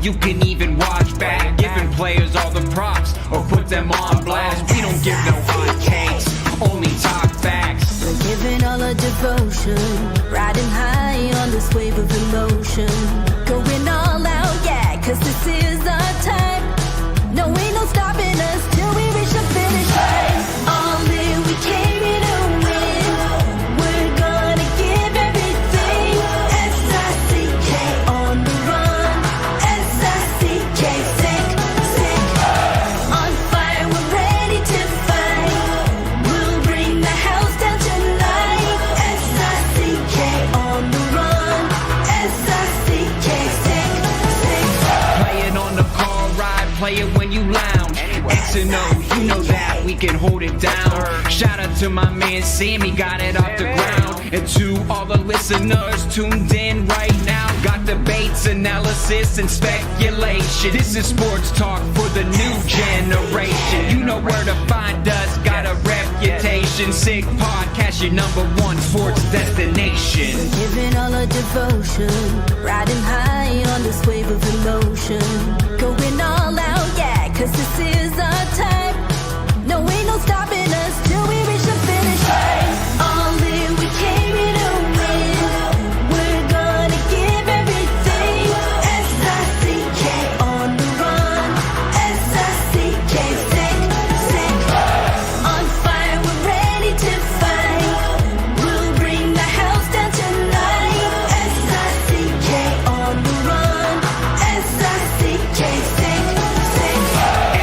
you can even watch back. Giving players all the props or put them on blast. We don't give no hot takes, only talk facts. We're giving all our devotion, riding high on this wave of emotion. Going all out, yeah, cause this is our time. No, ain't no stopping us till we reach the finish line. All in, we came here to win. We're gonna give everything. S-I-C-K on the run. S-I-C-K, sick, sick. On fire, we're ready to fight. We'll bring the house down tonight. S-I-C-K on the run. S-I-C-K, sick, sick. Play it on the car ride, play it when you lounge. X and O, you know that we can hold it down. Shout out to my man Sammy, got it off the ground. And to all the listeners tuned in right now, got debates, analysis, and speculation. This is sports talk for the new generation. You know where to find us, got a reputation. Sick podcast, your #1 sports destination. Giving all our devotion, riding high on this wave of emotion. Going all out, yeah, cause this is our time. No, ain't no stopping us till we reach the finish line. All in, we came here to win. We're gonna give everything. S-I-C-K on the run. S-I-C-K, sick, sick. On fire, we're ready to fight. We'll bring the house down tonight. S-I-C-K on the run. S-I-C-K, sick, sick.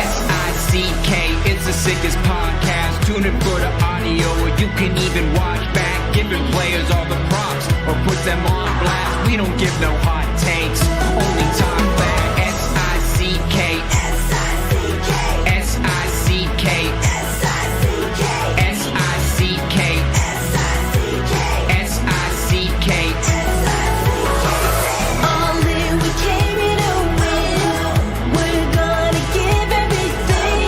S-I-C-K, it's the sickest podcast. Tune in for the audio, or you can even watch back. Giving players all the props or put them on blast. We don't give no hot takes, only talk back. S-I-C-K, S-I-C-K, S-I-C-K, S-I-C-K, S-I-C-K, S-I-C-K, S-I-C-K. All in, we came here to win. We're gonna give everything.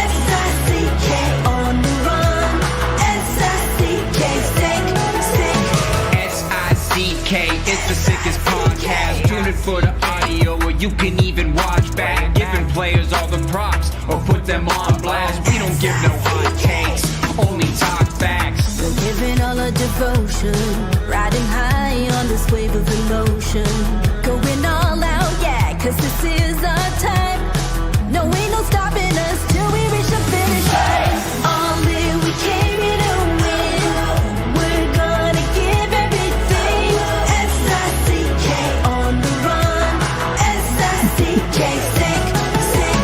S-I-C-K on the run. S-I-C-K, sick, sick. S-I-C-K, it's the sickest podcast. Tune in for the audio, or you can even watch back. Giving players all the props or put them on blast. We don't give no hot takes, only talk facts. We're giving all our devotion, riding high on this wave of emotion. Going all out, yeah, cause this is our time. No, ain't no stopping us till we reach the finish line. All in, we came here to win. We're gonna give everything. S-I-C-K on the run. S-I-C-K, sick, sick.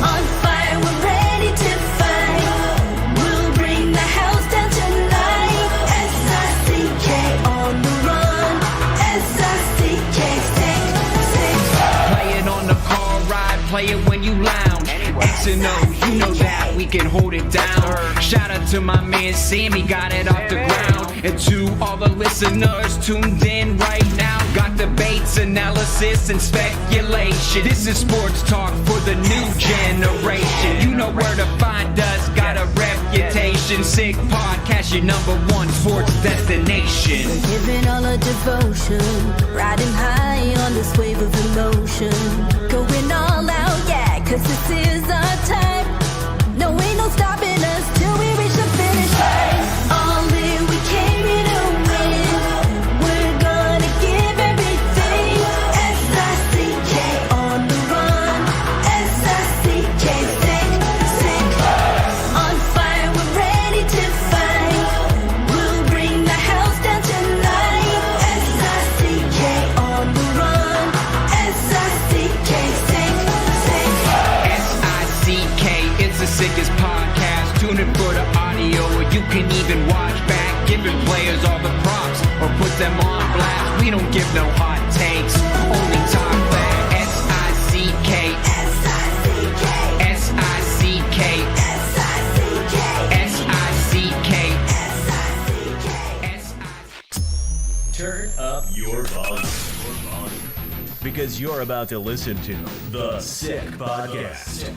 On fire, we're ready to fight. We'll bring the house down tonight. S-I-C-K on the run. S-I-C-K, sick, sick. Play it on the car ride, play it when you lounge. X and O, you know that we can hold it down. Shout out to my man Sammy, got it off the ground. And to all the listeners tuned in right now, got debates, analysis, and speculation. This is sports talk for the new generation. You know where to find us, got a reputation. Sick podcast, your #1 sports destination. Giving all our devotion, riding high on this wave of emotion. Going all out, yeah, cause this is our time. No, ain't no stopping us till we reach the finish line. All in, we came here to win. We're gonna give everything. S-I-C-K on the run. S-I-C-K, sick, sick. On fire, we're ready to fight. We'll bring the house down tonight. S-I-C-K on the run. S-I-C-K, sick, sick. S-I-C-K, it's the sickest podcast. Tune in for the audio, or you can even watch back. Giving players all the props or put them on blast. We don't give no hot takes, only talk back. S-I-C-K, S-I-C-K, S-I-C-K, S-I-C-K, S-I-C-K, S-I-C-K. Turn up your volume. Because you're about to listen to The Sick Podcast.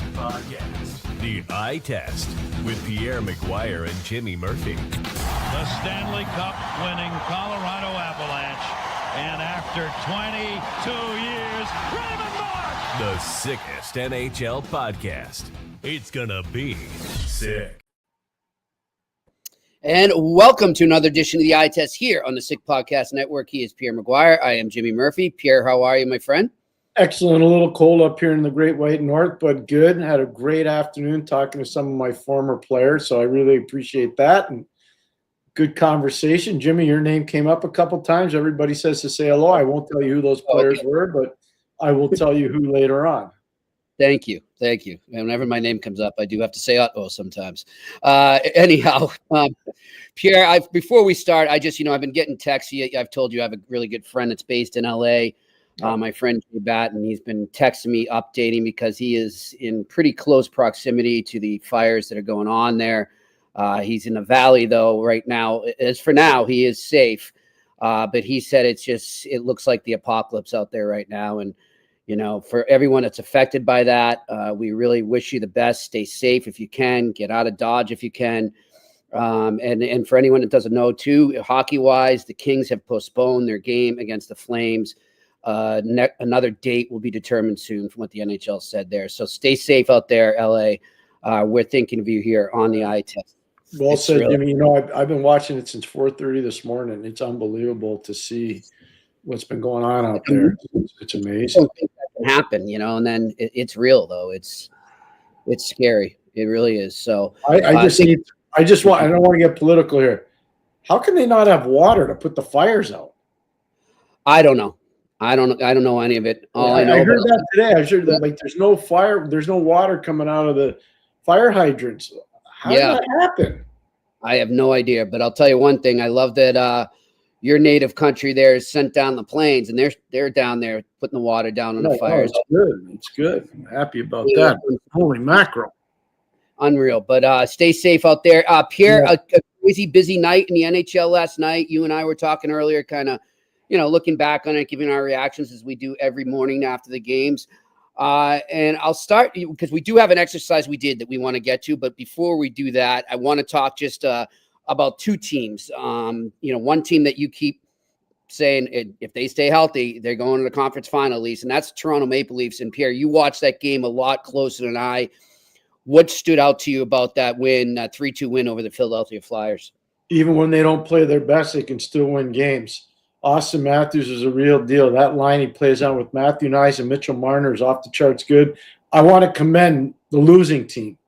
The Eye Test with Pierre McGuire and Jimmy Murphy. The Stanley Cup winning Colorado Avalanche. And after 22 years, Raymond Moore The sickest NHL podcast. It's gonna be sick. And welcome to another edition of the Eye Test here on the Sick Podcast Network. He is Pierre McGuire. I am Jimmy Murphy. Pierre, how are you, my friend? Excellent. A little cold up here in the Great White North, but good. Had a great afternoon talking to some of my former players, so I really appreciate that. And good conversation. Jimmy, your name came up a couple times. Everybody says to say hello. I won't tell you who those players were, but I will tell you who later on. Thank you. Thank you. And whenever my name comes up, I do have to say uh-oh sometimes. Anyhow, Pierre, before we start, I've been getting texts. I've told you I have a really good friend that's based in L.A., my friend Jay Batten. He's been texting me, updating, because he is in pretty close proximity to the fires that are going on there. He's in the valley, though, right now. As for now, he is safe. But he said it looks like the apocalypse out there right now. And, you know, for everyone that's affected by that, we really wish you the best. Stay safe if you can. Get out of Dodge if you can. And for anyone that doesn't know, too, hockey-wise, the Kings have postponed their game against the Flames. Another date will be determined soon, from what the NHL said there. So stay safe out there, LA. We're thinking of you here on the Eye Test. Well said, Jimmy. You know, I've been watching it since 4:30 this morning. It's unbelievable to see what's been going on out there. It's amazing. I don't think that can happen, you know, and then it's real, though. It's scary. It really is. So I don't want to get political here. How can they not have water to put the fires out? I don't know. I don't know any of it. I heard that today. I heard that there's no fire, there's no water coming out of the fire hydrants. How did that happen? I have no idea, but I'll tell you one thing. I love that your native country there has sent down the planes, and they're down there putting the water down on the fires. It's good. I'm happy about that. Holy mackerel. Unreal. But stay safe out there. Pierre, a crazy busy night in the NHL last night. You and I were talking earlier, kind of, you know, looking back on it, giving our reactions as we do every morning after the games. And I'll start because we do have an exercise we did that we want to get to. But before we do that, I want to talk just about two teams. One team that you keep saying if they stay healthy, they're going to the conference final, at least, and that's Toronto Maple Leafs. And Pierre, you watched that game a lot closer than I. What stood out to you about that win, 3-2 win over the Philadelphia Flyers? Even when they don't play their best, they can still win games. Austin Matthews is a real deal. That line he plays on with Matthew Nice and Mitchell Marner is off the charts good. I want to commend the losing team.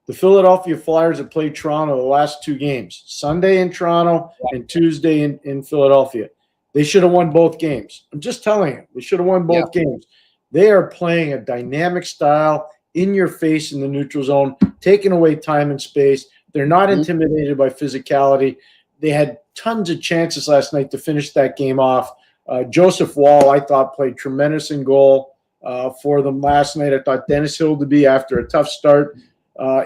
The Philadelphia Flyers have played Toronto the last two games, Sunday in Toronto and Tuesday in Philadelphia. They should have won both games. I'm just telling you, they should have won both games. They are playing a dynamic style, in your face in the neutral zone, taking away time and space. They're not intimidated by physicality. They had tons of chances last night to finish that game off. Joseph Wall, I thought, played tremendous in goal for them last night. I thought Dennis Hildeby, after a tough start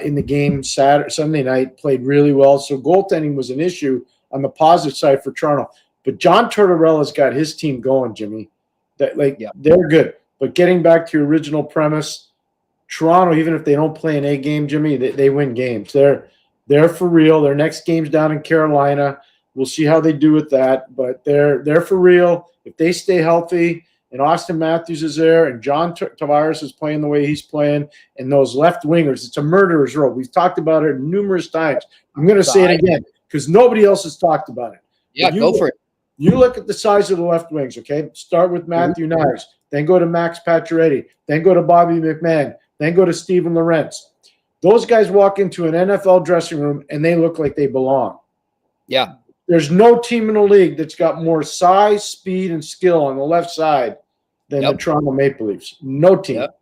in the game Sunday night, played really well. So goaltending was an issue on the positive side for Toronto. But John Tortorella's got his team going, Jimmy. They're good. But getting back to your original premise, Toronto, even if they don't play an A game, Jimmy, they win games. They're for real. Their next game's down in Carolina. We'll see how they do with that, but they're for real. If they stay healthy and Austin Matthews is there and John Tavares is playing the way he's playing and those left wingers, it's a murderer's row. We've talked about it numerous times. I'm going to say it again because nobody else has talked about it. Yeah, go for it. You look at the size of the left wings, okay? Start with Matthew Nice, then go to Max Pacioretty, then go to Bobby McMahon, then go to Steven Lorentz. Those guys walk into an NFL dressing room and they look like they belong. Yeah. There's no team in the league that's got more size, speed, and skill on the left side than the Toronto Maple Leafs. No team. Yep.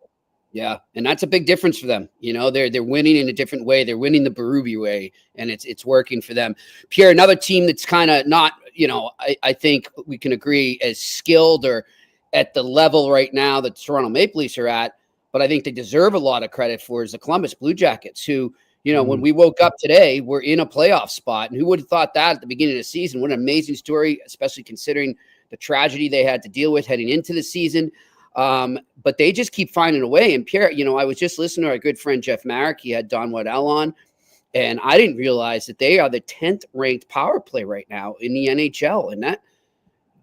Yeah, and that's a big difference for them. You know, they're winning in a different way. They're winning the Berube way, and it's working for them. Pierre, another team that's kind of not, you know, I think we can agree as skilled or at the level right now that Toronto Maple Leafs are at, but I think they deserve a lot of credit for is the Columbus Blue Jackets, who, you know, when we woke up today, we're in a playoff spot. And who would have thought that at the beginning of the season? What an amazing story, especially considering the tragedy they had to deal with heading into the season. But they just keep finding a way. And Pierre, you know, I was just listening to our good friend Jeff Marek. He had Don Waddell on, and I didn't realize that they are the 10th ranked power play right now in the NHL. And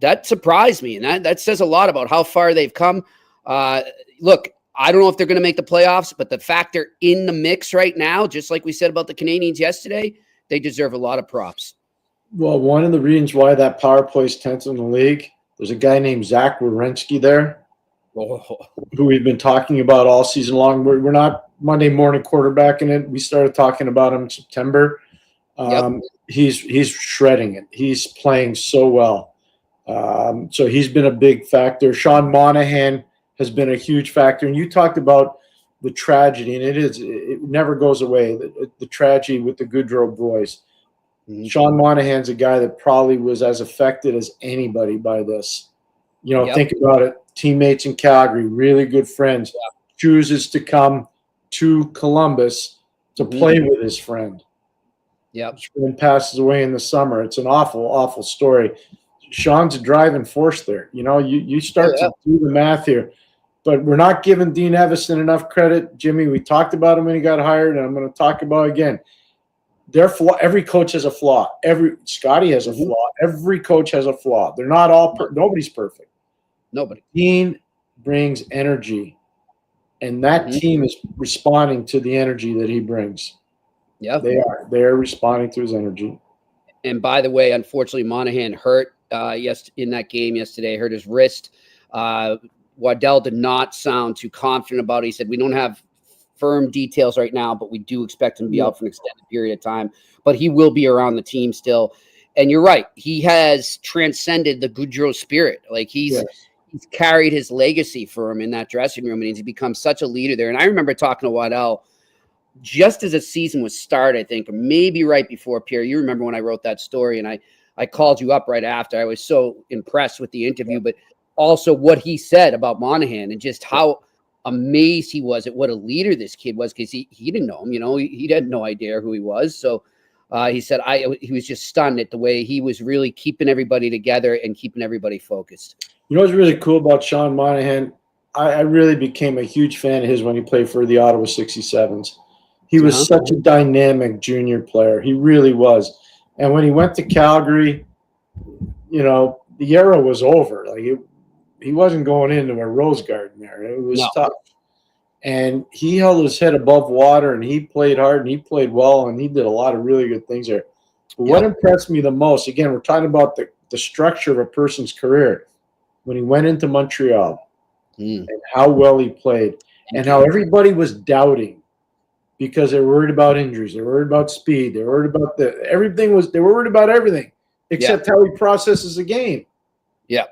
that surprised me. And that says a lot about how far they've come. Look, I don't know if they're going to make the playoffs, but the factor in the mix right now, just like we said about the Canadians yesterday, they deserve a lot of props. Well, one of the reasons why that power play is 10th in the league, there's a guy named Zach Werenski there, who we've been talking about all season long. We're not Monday morning quarterbacking it. We started talking about him in September. He's shredding it. He's playing so well. So he's been a big factor. Sean Monahan has been a huge factor. And you talked about the tragedy, and it never goes away, the tragedy with the Goodrow boys. Mm-hmm. Sean Monahan's a guy that probably was as affected as anybody by this. Think about it. Teammates in Calgary, really good friends, chooses to come to Columbus to play with his friend. His friend passes away in the summer. It's an awful, awful story. Sean's a driving force there. You start to do the math here. But we're not giving Dean Evison enough credit. Jimmy, we talked about him when he got hired, and I'm going to talk about it again. Every coach has a flaw. Scotty has a flaw. Every coach has a flaw. They're not all nobody's perfect. Nobody. Dean brings energy, and that team is responding to the energy that he brings. Yeah, they are. They're responding to his energy. And by the way, unfortunately, Monahan hurt in that game yesterday. Hurt his wrist. Waddell did not sound too confident about it. He said, we don't have firm details right now, but we do expect him to be out for an extended period of time. But he will be around the team still. And you're right. He has transcended the Goodrow spirit. Like he's carried his legacy for him in that dressing room, and he's become such a leader there. And I remember talking to Waddell just as the season was started, I think, or maybe right before, Pierre. You remember when I wrote that story, and I called you up right after. I was so impressed with the interview, but also what he said about Monahan and just how amazed he was at what a leader this kid was, because he didn't know him. He had no idea who he was. So he said he was just stunned at the way he was really keeping everybody together and keeping everybody focused. What's really cool about Sean Monahan? I really became a huge fan of his when he played for the Ottawa 67s. He was such a dynamic junior player. He really was. And when he went to Calgary, the era was over. Like he wasn't going into a rose garden there. It was tough. And he held his head above water, and he played hard, and he played well, and he did a lot of really good things there. But what impressed me the most, again, we're talking about the structure of a person's career, when he went into Montreal and how well he played and how everybody was doubting because they were worried about injuries. They were worried about speed. They were worried about they were worried about everything except how he processes the game. Yeah.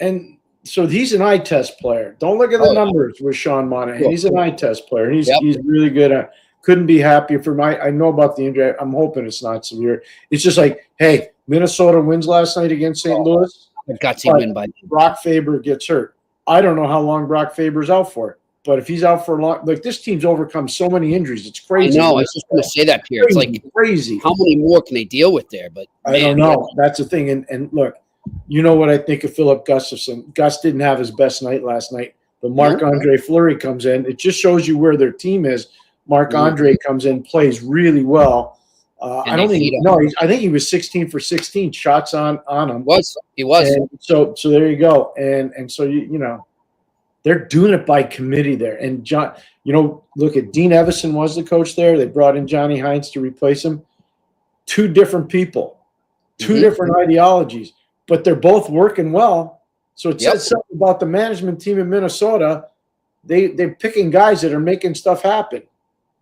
And so he's an eye test player. Don't look at the numbers with Sean Monahan. He's an eye test player. He's really good. Couldn't be happier for I know about the injury. I'm hoping it's not severe. It's just like, hey, Minnesota wins last night against St. Louis. Gutsy win by Brock Faber gets hurt. I don't know how long Brock Faber's out for, but if he's out for a long, like this team's overcome so many injuries, it's crazy. I know. I was just going to say that, Pierre. It's like crazy. How many more can they deal with there? But I don't know. That's the thing. And look, you know what I think of Philip Gustafson. Gus didn't have his best night last night, but Marc-Andre Fleury comes in. It just shows you where their team is. Marc-Andre comes in, plays really well. I think he was 16 for 16 shots on him. He was. And so there you go. And so they're doing it by committee there. And John, look at Dean Evison was the coach there. They brought in Johnny Hines to replace him. Two different people, two different ideologies, but they're both working well. So it says something about the management team in Minnesota. They're picking guys that are making stuff happen.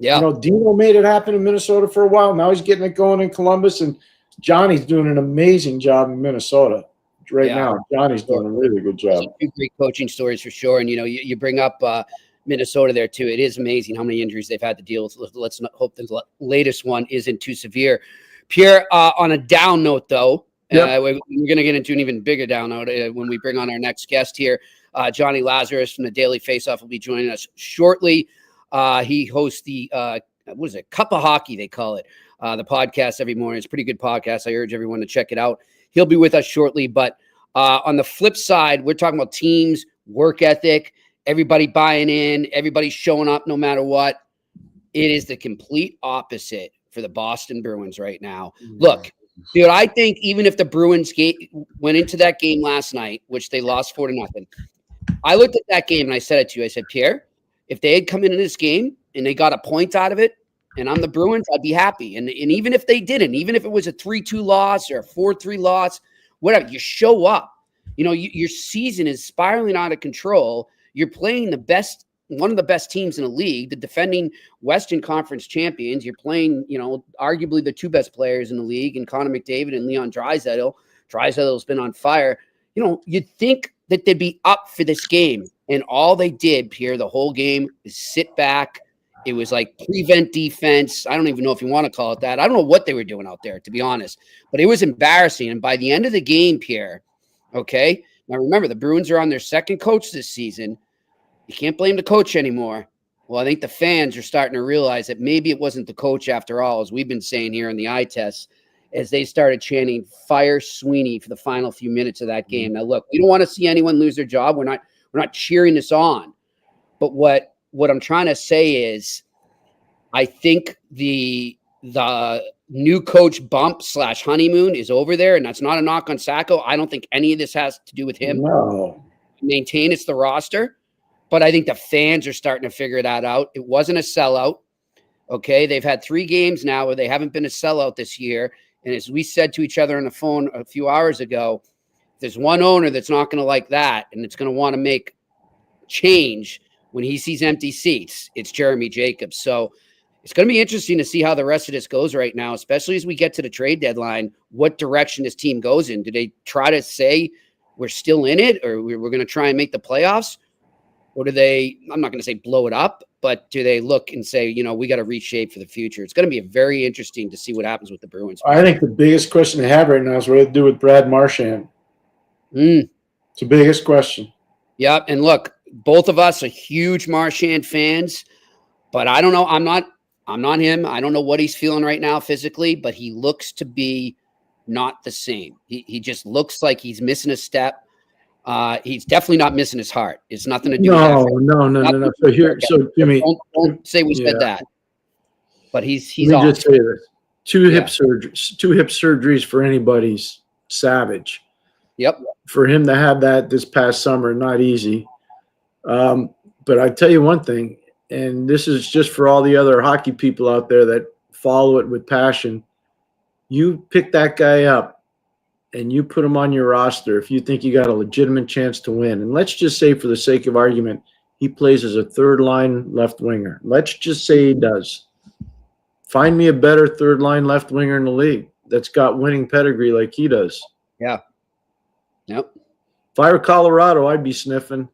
Yeah. Dino made it happen in Minnesota for a while. Now he's getting it going in Columbus, and Johnny's doing an amazing job in Minnesota right now. Johnny's doing a really good job. Two great coaching stories for sure. And, you bring up Minnesota there too. It is amazing how many injuries they've had to deal with. Let's not hope the latest one isn't too severe. Pierre, on a down note, though, we're going to get into an even bigger down note when we bring on our next guest here. Jonny Lazarus from the Daily Faceoff will be joining us shortly. He hosts the Cup of Hockey, they call it, the podcast every morning. It's a pretty good podcast. I urge everyone to check it out. He'll be with us shortly. But on the flip side, we're talking about teams, work ethic, everybody buying in, everybody showing up no matter what. It is the complete opposite for the Boston Bruins right now. Look, dude, I think even if the Bruins went into that game last night, which they lost 4-0, I looked at that game and I said it to you. I said, Pierre, if they had come into this game and they got a point out of it, and I'm the Bruins, I'd be happy. And even if they didn't, even if it was a 3-2 loss or a 4-3 loss, whatever, you show up. You know, your season is spiraling out of control. You're playing one of the best teams in the league, the defending Western Conference champions. You're playing, you know, arguably the two best players in the league, and Connor McDavid and Leon Draisaitl. Draisaitl's been on fire. You know, you'd think that they'd be up for this game. And all they did, Pierre, the whole game is sit back. It was like prevent defense. I don't even know if you want to call it that. I don't know what they were doing out there, to be honest. But it was embarrassing. And by the end of the game, Pierre, okay, now remember, the Bruins are on their second coach this season. You can't blame the coach anymore. Well, I think the fans are starting to realize that maybe it wasn't the coach after all, as we've been saying here in the eye test, as they started chanting "Fire Sweeney" for the final few minutes of that game. Now, look, we don't want to see anyone lose their job. We're not cheering this on. But what I'm trying to say is, I think the new coach bump / honeymoon is over there, and that's not a knock on Sacco. I don't think any of this has to do with him. No. Maintain it's the roster, but I think the fans are starting to figure that out. It wasn't a sellout. Okay, they've had 3 games now where they haven't been a sellout this year. And as we said to each other on the phone a few hours ago, there's one owner that's not going to like that, and it's going to want to make change when he sees empty seats. It's Jeremy Jacobs. So it's going to be interesting to see how the rest of this goes right now, especially as we get to the trade deadline, what direction this team goes in. Do they try to say we're still in it, or we're going to try and make the playoffs? Or do they, I'm not going to say blow it up, but do they look and say, you know, we got to reshape for the future? It's going to be very interesting to see what happens with the Bruins. I think the biggest question they have right now is what to do with Brad Marchand. It's the biggest question. Yep. And look, both of us are huge Marchand fans, but I don't know. I'm not him. I don't know what he's feeling right now physically, but he looks to be not the same. He just looks like he's missing a step. He's definitely not missing his heart. It's nothing to do with that. No. So Jimmy, don't say we said that. But he's let me off. just say this: two hip surgeries for anybody's savage. Yep. For him to have that this past summer, not easy. But I tell you one thing, and this is just for all the other hockey people out there that follow it with passion. You pick that guy up and you put him on your roster if you think you got a legitimate chance to win. And let's just say, for the sake of argument, he plays as a third-line left winger. Let's just say he does. Find me a better third-line left winger in the league that's got winning pedigree like he does. Yeah. Yep. If I were Colorado, I'd be sniffing.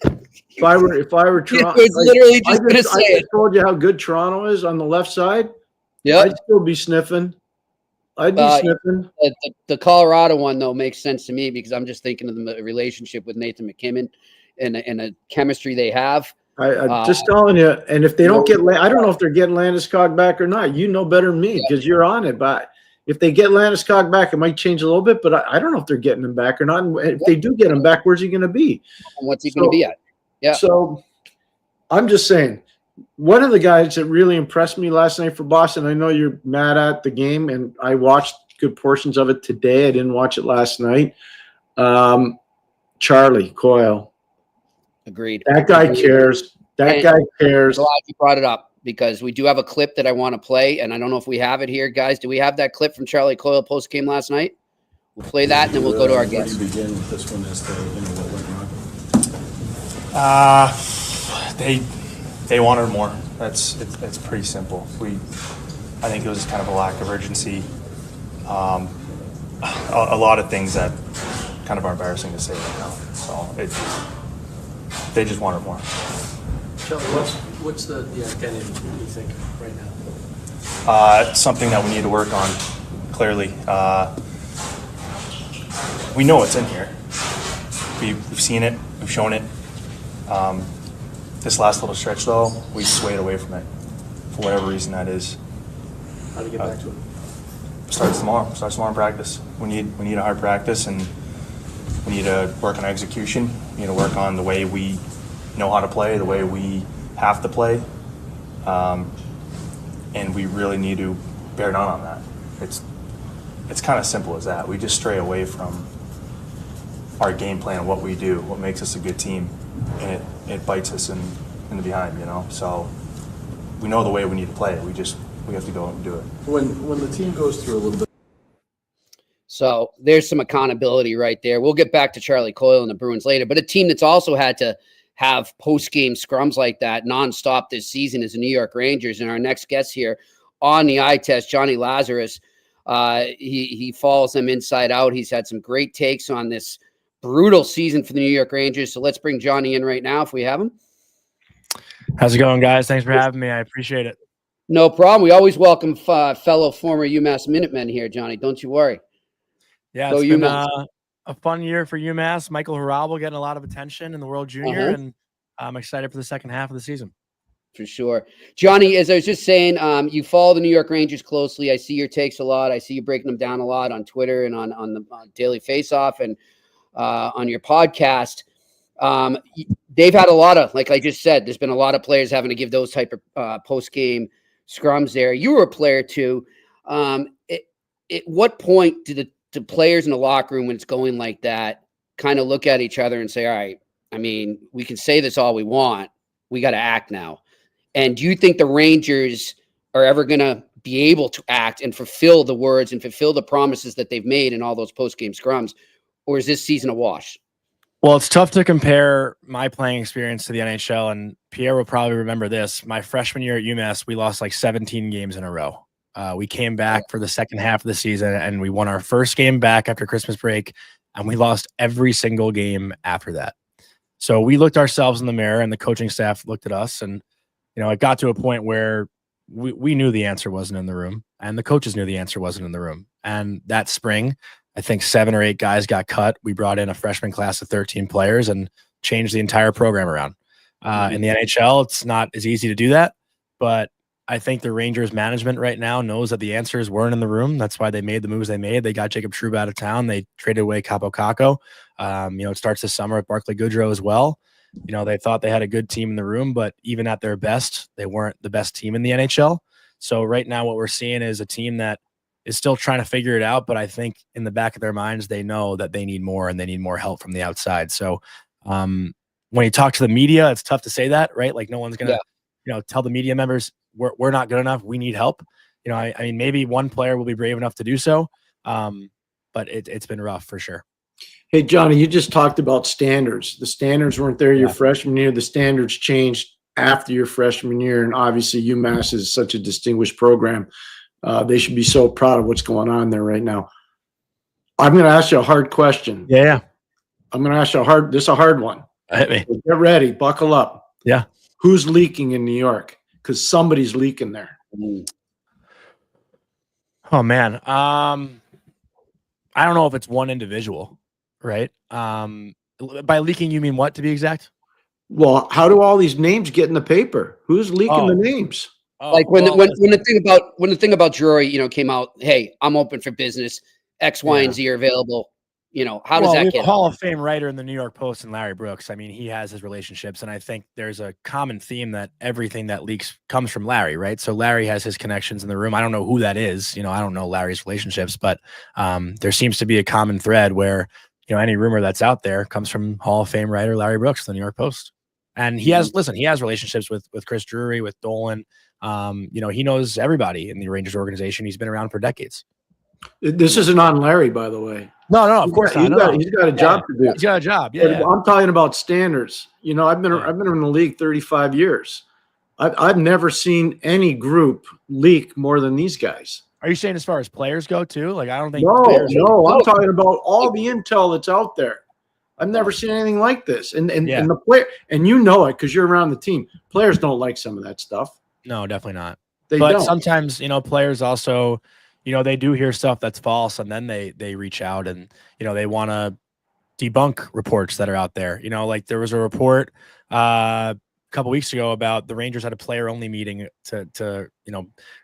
If I were Toronto, literally just going to say it. I told you how good Toronto is on the left side. Yeah, I'd still be sniffing. I'd be sniffing. The Colorado one, though, makes sense to me because I'm just thinking of the relationship with Nathan McKinnon and the chemistry they have. I'm just telling you. And if they don't get, I don't know if they're getting Landeskog back or not. You know better than me because you're on it. But if they get Landeskog back, it might change a little bit. But I don't know if they're getting him back or not. And if they do get him back, where's he going to be? And what's he going to be at? Yeah. So I'm just saying, one of the guys that really impressed me last night for Boston, I know you're mad at the game, and I watched good portions of it today. I didn't watch it last night. Charlie Coyle. Agreed. That guy cares. That guy cares. I'm glad you brought it up because we do have a clip that I want to play, and I don't know if we have it here, guys. Do we have that clip from Charlie Coyle post-game last night? We'll play that, and then we'll go to our guest. Where do you begin with this one as to what went wrong? They wanted more. It's pretty simple. I think it was kind of a lack of urgency. A lot of things that kind of are embarrassing to say right now. So they just wanted more. Charlie, what's the identity you think right now? It's something that we need to work on. Clearly, we know it's in here. We've seen it. We've shown it. This last little stretch, though, we swayed away from it for whatever reason that is. How do you get back to it? Starts tomorrow. Starts tomorrow in practice. We need a hard practice, and we need to work on execution. We need to work on the way we know how to play, the way we have to play, and we really need to bear down on that. It's kind of simple as that. We just stray away from our game plan, what we do, what makes us a good team, and it bites us in the behind, you know. So we know the way we need to play it. We have to go and do it. When the team goes through a little bit. So there's some accountability right there. We'll get back to Charlie Coyle and the Bruins later, but a team that's also had to have post-game scrums like that nonstop this season is the New York Rangers. And our next guest here on the eye test, Jonny Lazarus, he follows them inside out. He's had some great takes on this brutal season for the New York Rangers. So let's bring Jonny in right now if we have him. How's it going, guys? Thanks for having me. I appreciate it. No problem. We always welcome fellow former UMass Minutemen here, Jonny. Don't you worry. Yeah, it's been a fun year for UMass. Michael Harabel getting a lot of attention in the World Junior, and I'm excited for the second half of the season. For sure. Jonny, as I was just saying, you follow the New York Rangers closely. I see your takes a lot. I see you breaking them down a lot on Twitter and on the Daily Face-Off and on your podcast. They've had a lot of, like I just said, there's been a lot of players having to give those type of post-game scrums there. You were a player too. At what point do the players in the locker room, when it's going like that, kind of look at each other and say, all right, I mean, we can say this all we want. We got to act now. And do you think the Rangers are ever going to be able to act and fulfill the words and fulfill the promises that they've made in all those post-game scrums? Or is this season a wash? Well, it's tough to compare my playing experience to the NHL, and Pierre will probably remember this. My freshman year at UMass, we lost like 17 games in a row. We came back for the second half of the season, and we won our first game back after Christmas break, and we lost every single game after that. So we looked ourselves in the mirror, and the coaching staff looked at us, and it got to a point where we knew the answer wasn't in the room, and the coaches knew the answer wasn't in the room. And that spring, I think 7 or 8 guys got cut. We brought in a freshman class of 13 players and changed the entire program around. In the NHL, it's not as easy to do that, but I think the Rangers management right now knows that the answers weren't in the room. That's why they made the moves they made. They got Jacob Trouba out of town. They traded away Capo Caco. It starts this summer at Barclay Goodrow as well. They thought they had a good team in the room, but even at their best, they weren't the best team in the NHL. So right now what we're seeing is a team that is still trying to figure it out, but I think in the back of their minds, they know that they need more and they need more help from the outside. So when you talk to the media, it's tough to say that, right? Like no one's going to, tell the media members, we're not good enough. We need help. I mean, maybe one player will be brave enough to do so. But it's been rough for sure. Hey, Jonny, you just talked about standards. The standards weren't there your freshman year. The standards changed after your freshman year. And obviously UMass is such a distinguished program. They should be so proud of what's going on there right now. I'm going to ask you a hard question. Yeah. I'm going to ask you this is a hard one. Hit me. Get ready. Buckle up. Yeah. Who's leaking in New York? Because somebody's leaking there. Oh, man. I don't know if it's one individual, right? By leaking, you mean what, to be exact? Well, how do all these names get in the paper? Who's leaking the names? Like when the thing about Drury, came out, hey, I'm open for business. X, Y, and Z are available. How does that get? Hall of Fame writer in the New York Post and Larry Brooks. I mean, he has his relationships, and I think there's a common theme that everything that leaks comes from Larry, right? So Larry has his connections in the room. I don't know who that is. I don't know Larry's relationships, but there seems to be a common thread where any rumor that's out there comes from Hall of Fame writer Larry Brooks, the New York Post, and he has relationships with Chris Drury, with Dolan. He knows everybody in the Rangers organization. He's been around for decades. This isn't on Larry, by the way. No, of course not. He's got a job to do. He's got a job. Yeah. But I'm talking about standards. I've been in the league 35 years. I've never seen any group leak more than these guys. Are you saying as far as players go too? Like I don't think. No. I'm talking about all the intel that's out there. I've never seen anything like this. And the player, and it because you're around the team. Players don't like some of that stuff. No, definitely not. But sometimes players also. They do hear stuff that's false, and then they reach out and, they want to debunk reports that are out there. Like there was a report a couple weeks ago about the Rangers had a player-only meeting to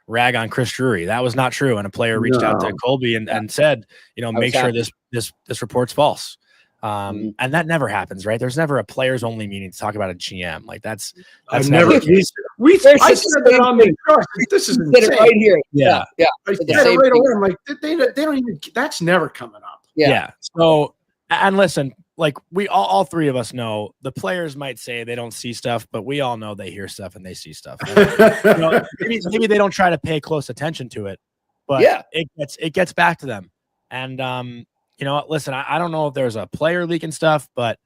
rag on Chris Drury. That was not true, and a player reached out to Colby and said, make sure this report's false. And that never happens, right? There's never a players-only meeting to talk about a GM. Like that's I've never. I said that on the trust. This is insane. Right here. Yeah. I said it right away. I'm like, they don't even. That's never coming up. Yeah. So, and listen, like we all three of us know the players might say they don't see stuff, but we all know they hear stuff and they see stuff. And, maybe they don't try to pay close attention to it, but it gets back to them. And listen, I don't know if there's a player leaking stuff, but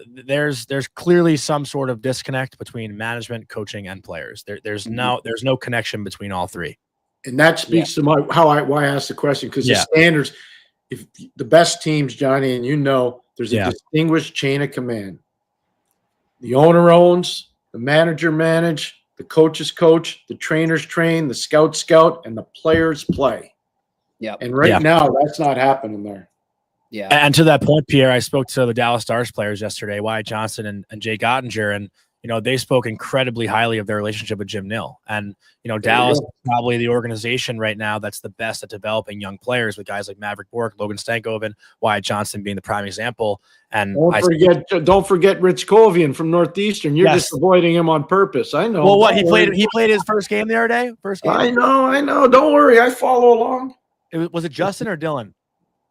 there's clearly some sort of disconnect between management, coaching, and players. There's no connection between all three. And that speaks to why I asked the question, because the standards, if the best teams, Johnny, and there's a distinguished chain of command. The owner owns, the manager manage, the coaches coach, the trainers train, the scouts scout, and the players play. Yeah. And right now, that's not happening there. Yeah. And to that point, Pierre, I spoke to the Dallas Stars players yesterday, Wyatt Johnson and Jake Ottinger, and they spoke incredibly highly of their relationship with Jim Nill. And Dallas is probably the organization right now that's the best at developing young players, with guys like Maverick Bourque, Logan Stankoven, Wyatt Johnson being the prime example. And don't forget Rich Kovian from Northeastern. You're just avoiding him on purpose. I know. Well, he played his first game the other day. First game. I know. Don't worry, I follow along. Was it Justin or Dylan?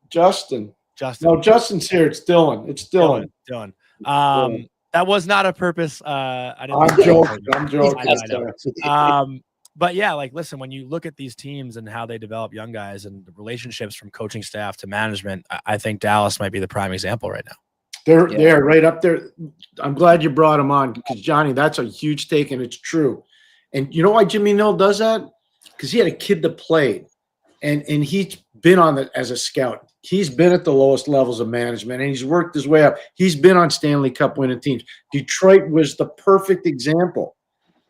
Justin. No, Justin's here. It's Dylan. Dylan. That was not a purpose. I'm joking. But yeah, listen, when you look at these teams and how they develop young guys and the relationships from coaching staff to management, I think Dallas might be the prime example right now. They're right up there. I'm glad you brought him on, because Johnny, that's a huge take, and it's true. And you know why Jimmy Nill does that? Because he had a kid that played, and he's been on as a scout. He's been at the lowest levels of management, and he's worked his way up. He's been on Stanley Cup winning teams. Detroit was the perfect example.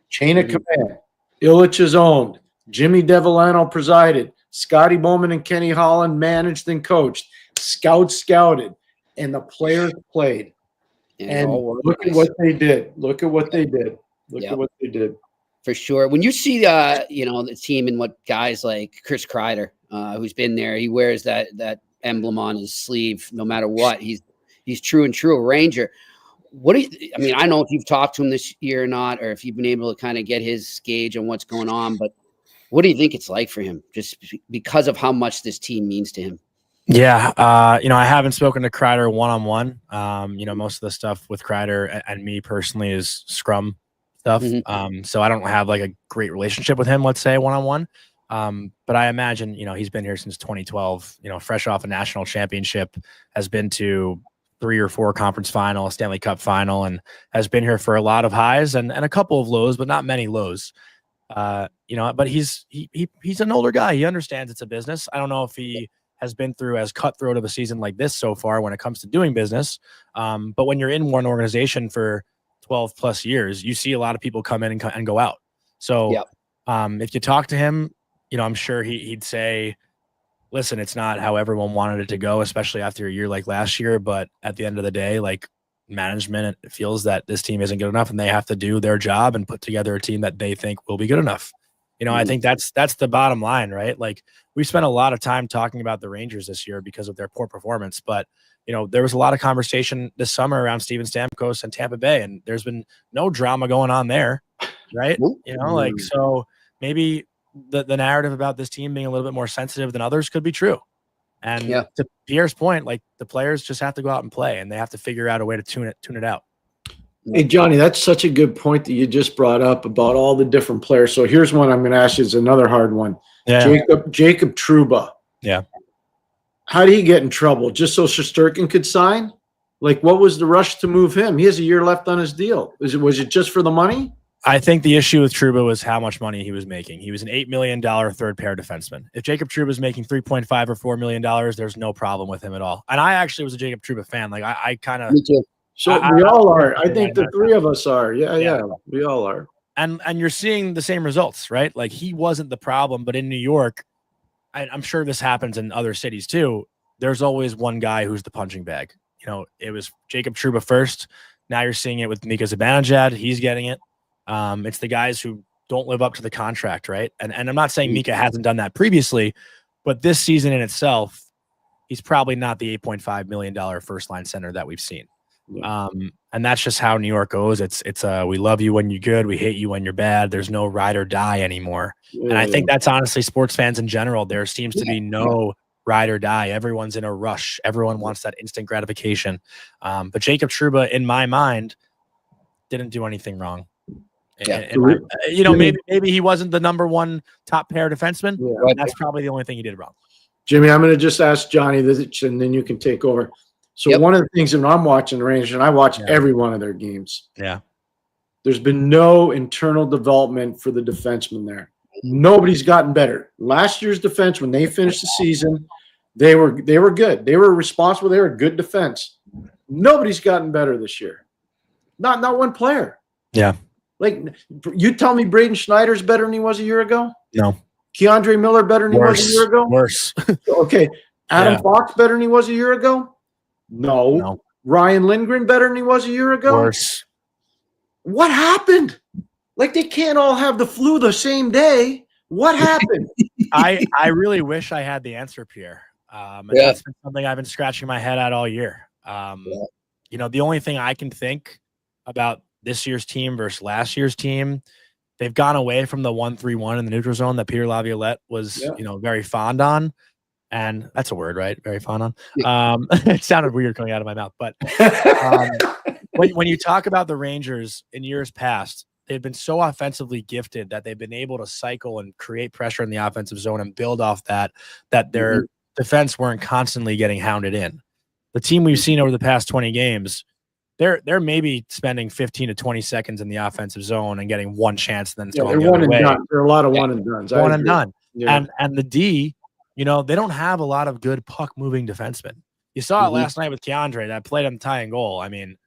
Chain of command. Ilitch is owned. Jimmy Devellano presided. Scotty Bowman and Kenny Holland managed and coached. Scouts scouted. And the players played. And look at what they did. Look at what they did. For sure. When you see the team and what guys like Chris Kreider, who's been there, he wears that emblem on his sleeve no matter what. He's true a Ranger. I don't know if you've talked to him this year or not, or if you've been able to kind of get his gauge on what's going on, but what do you think it's like for him, just because of how much this team means to him? Yeah. I haven't spoken to Kreider one-on-one. Most of the stuff with Kreider and me personally is scrum stuff. So I don't have a great relationship with him, let's say one-on-one. But I imagine, he's been here since 2012, fresh off a national championship, has been to 3 or 4 conference final, a Stanley Cup final, and has been here for a lot of highs and a couple of lows, but not many lows. But he's an older guy. He understands it's a business. I don't know if he has been through as cutthroat of a season like this so far when it comes to doing business. But when you're in one organization for 12 plus years, you see a lot of people come in and go out. So if you talk to him, I'm sure he'd say, listen, it's not how everyone wanted it to go, especially after a year like last year. But at the end of the day, management feels that this team isn't good enough and they have to do their job and put together a team that they think will be good enough. I think that's the bottom line, right? We spent a lot of time talking about the Rangers this year because of their poor performance, but there was a lot of conversation this summer around Steven Stamkos and Tampa Bay, and there's been no drama going on there, right? So maybe the narrative about this team being a little bit more sensitive than others could be true. And to Pierre's point, the players just have to go out and play, and they have to figure out a way to tune it out. Hey, Johnny, that's such a good point that you just brought up about all the different players. So here's one I'm going to ask you. It's another hard one. Yeah. Jacob Trouba. Yeah. How did he get in trouble? Just so Shesterkin could sign? What was the rush to move him? He has a year left on his deal. Was it just for the money? I think the issue with Trouba was how much money he was making. He was an $8 million third pair defenseman. If Jacob Trouba is making $3.5 or $4 million, there's no problem with him at all. And I actually was a Jacob Trouba fan. I kind of. Me too. So we all are. I think the three of us are. Yeah, we all are. And you're seeing the same results, right? He wasn't the problem, but in New York, I'm sure this happens in other cities too. There's always one guy who's the punching bag. It was Jacob Trouba first. Now you're seeing it with Mika Zibanejad. He's getting it. It's the guys who don't live up to the contract, right? And I'm not saying Mika hasn't done that previously, but this season in itself, he's probably not the $8.5 million first line center that we've seen. And that's just how New York goes. It's we love you when you're good, we hate you when you're bad. There's no ride or die anymore. And I think that's honestly sports fans in general. There seems to be no ride or die. Everyone's in a rush. Everyone wants that instant gratification. But Jacob Trouba, in my mind, didn't do anything wrong. Yeah. Maybe he wasn't the number one top pair defenseman. Yeah. That's probably the only thing he did wrong. Jimmy, I'm going to just ask Johnny this, and then you can take over. So one of the things when I'm watching the Rangers, and I watch every one of their games. Yeah. There's been no internal development for the defensemen there. Nobody's gotten better. Last year's defense, when they finished the season, they were good. They were responsible. They were a good defense. Nobody's gotten better this year. Not one player. Yeah. Like, you tell me Braden Schneider's better than he was a year ago? No. Keandre Miller better than he was a year ago? Worse. Okay. Adam Fox better than he was a year ago? No. Ryan Lindgren better than he was a year ago? Worse. What happened? Like, they can't all have the flu the same day. What happened? I really wish I had the answer, Pierre. That's been something I've been scratching my head at all year. The only thing I can think about this year's team versus last year's team, they've gone away from the 1-3-1 in the neutral zone that Peter Laviolette was, very fond on. And that's a word, right? Very fond on. It sounded weird coming out of my mouth. But when you talk about the Rangers in years past, they've been so offensively gifted that they've been able to cycle and create pressure in the offensive zone and build off that their defense weren't constantly getting hounded in. The team we've seen over the past 20 games, they're maybe spending 15 to 20 seconds in the offensive zone and getting one chance, and then it's going the other way. There are a lot of one and dones. One and done. Yeah. And the D, they don't have a lot of good puck moving defensemen. You saw it last night with Keandre that played on the tying goal. I mean,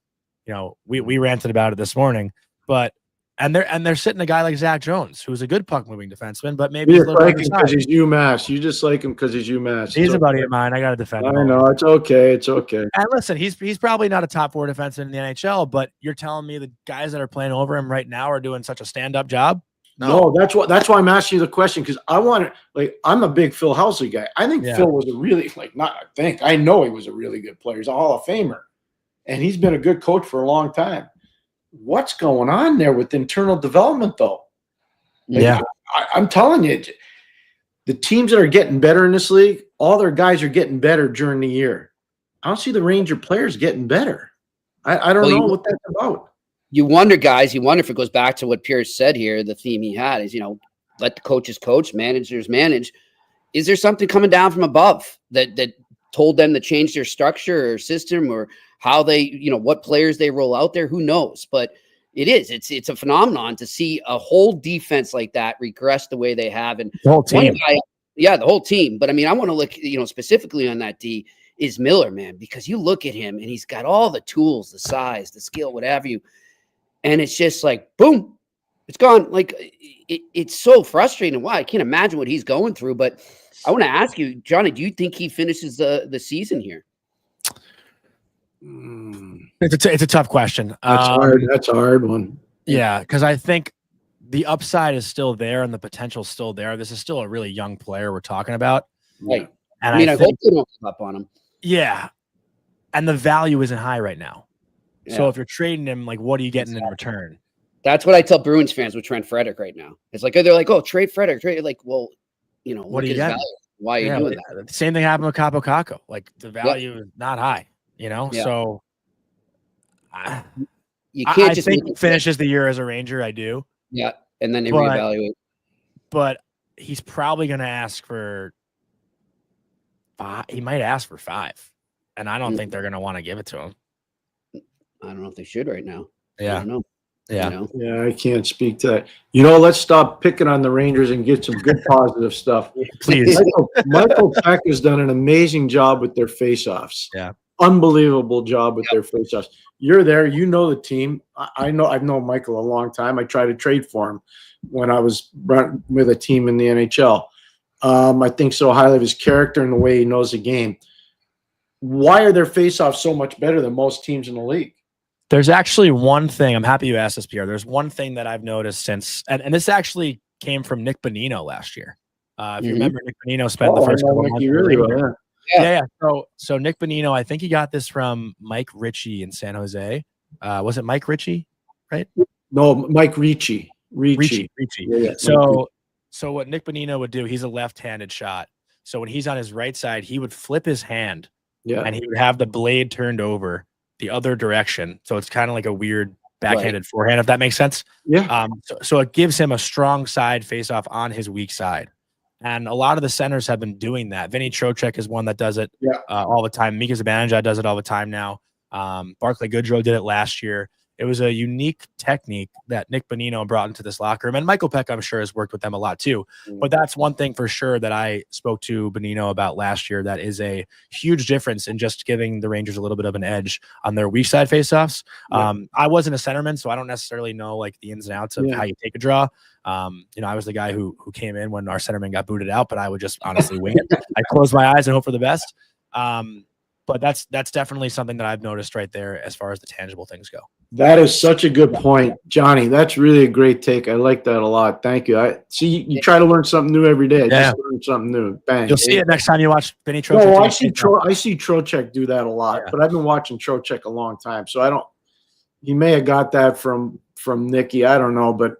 we ranted about it this morning, but they're sitting a guy like Zach Jones, who's a good puck moving defenseman, but maybe you just like him because he's UMass. You just like him because he's UMass. He's a buddy of mine. I got to defend him. I know, it's okay. It's okay. And listen, he's probably not a top 4 defenseman in the NHL, but you're telling me the guys that are playing over him right now are doing such a stand-up job? No, that's why I'm asking you the question, because I'm a big Phil Housley guy. I think Phil was I know he was a really good player. He's a Hall of Famer, and he's been a good coach for a long time. What's going on there with internal development, though? I'm telling you, the teams that are getting better in this league, all their guys are getting better during the year. I don't see the Ranger players getting better. I don't know what that's about. You wonder if it goes back to what Pierce said here. The theme he had is, let the coaches coach, managers manage. Is there something coming down from above that told them to change their structure or system, or how they, what players they roll out there? Who knows? But it's a phenomenon to see a whole defense like that regress the way they have. And the whole team. The whole team. But I mean, I want to look, specifically on that D is Miller, man, because you look at him and he's got all the tools, the size, the skill, whatever you. And it's just like, boom, it's gone. Like, it's so frustrating. Why? I can't imagine what he's going through. But I want to ask you, Johnny, do you think he finishes the season here? It's a tough question. That's hard. That's a hard one. Yeah, because I think the upside is still there and the potential is still there. This is still a really young player we're talking about. Right. And I hope they don't give up on him. Yeah. And the value isn't high right now. Yeah. So if you're trading him, like, what are you getting in return? That's what I tell Bruins fans with Trent Frederick right now. It's like, they're like, oh, trade Frederick. Trade. Like, well, what do you get? Why are you doing that? The same thing happened with Capo Caco. Like, the value is not high, So you can't I think he finishes the year as a Ranger. I do. Yeah. And then they reevaluate. But he's probably going to ask for 5. He might ask for 5. And I don't think they're going to want to give it to him. I don't know if they should right now. Yeah. I don't know. Yeah. Yeah, I can't speak to that. Let's stop picking on the Rangers and get some good positive stuff. Please. Michael Peck has done an amazing job with their faceoffs. Yeah. Unbelievable job with their faceoffs. You're there. You know the team. I've known Michael a long time. I tried to trade for him when I was with a team in the NHL. I think so highly of his character and the way he knows the game. Why are their faceoffs so much better than most teams in the league? There's actually one thing. I'm happy you asked this, Pierre. There's one thing that I've noticed since, and this actually came from Nick Bonino last year. If you remember, Nick Bonino spent the first couple months. Really well, yeah. So Nick Bonino, I think he got this from Mike Ritchie in San Jose. Was it Mike Ritchie, right? No, Mike Ricci. Ricci. Yeah, So what Nick Bonino would do, he's a left-handed shot. So when he's on his right side, he would flip his hand Yeah. and he would have the blade turned over the other direction. So it's kind of like a weird backhanded forehand, if that makes sense. Yeah. So it gives him a strong side face off on his weak side. And a lot of the centers have been doing that. Vinny Trocheck is one that does it all the time. Mika Zibanejad does it all the time now. Barclay Goodrow did it last year. It was a unique technique that Nick Bonino brought into this locker room. And Michael Peck, I'm sure, has worked with them a lot too. But that's one thing for sure that I spoke to Bonino about last year. That is a huge difference in just giving the Rangers a little bit of an edge on their weak side faceoffs. I wasn't a centerman, so I don't necessarily know like the ins and outs of how you take a draw. I was the guy who came in when our centerman got booted out, but I would just honestly wing it. I close my eyes and hope for the best. But that's definitely something that I've noticed right there as far as the tangible things go. That is such a good point, Johnny. That's really a great take. I like that a lot. Thank you. I see you try to learn something new every day. Just learn something new. Bang. You'll see it next time you watch Vinny Trocheck. No, I see Trocheck do that a lot, but I've been watching Trocheck a long time, so he may have got that from Nicky. I don't know, but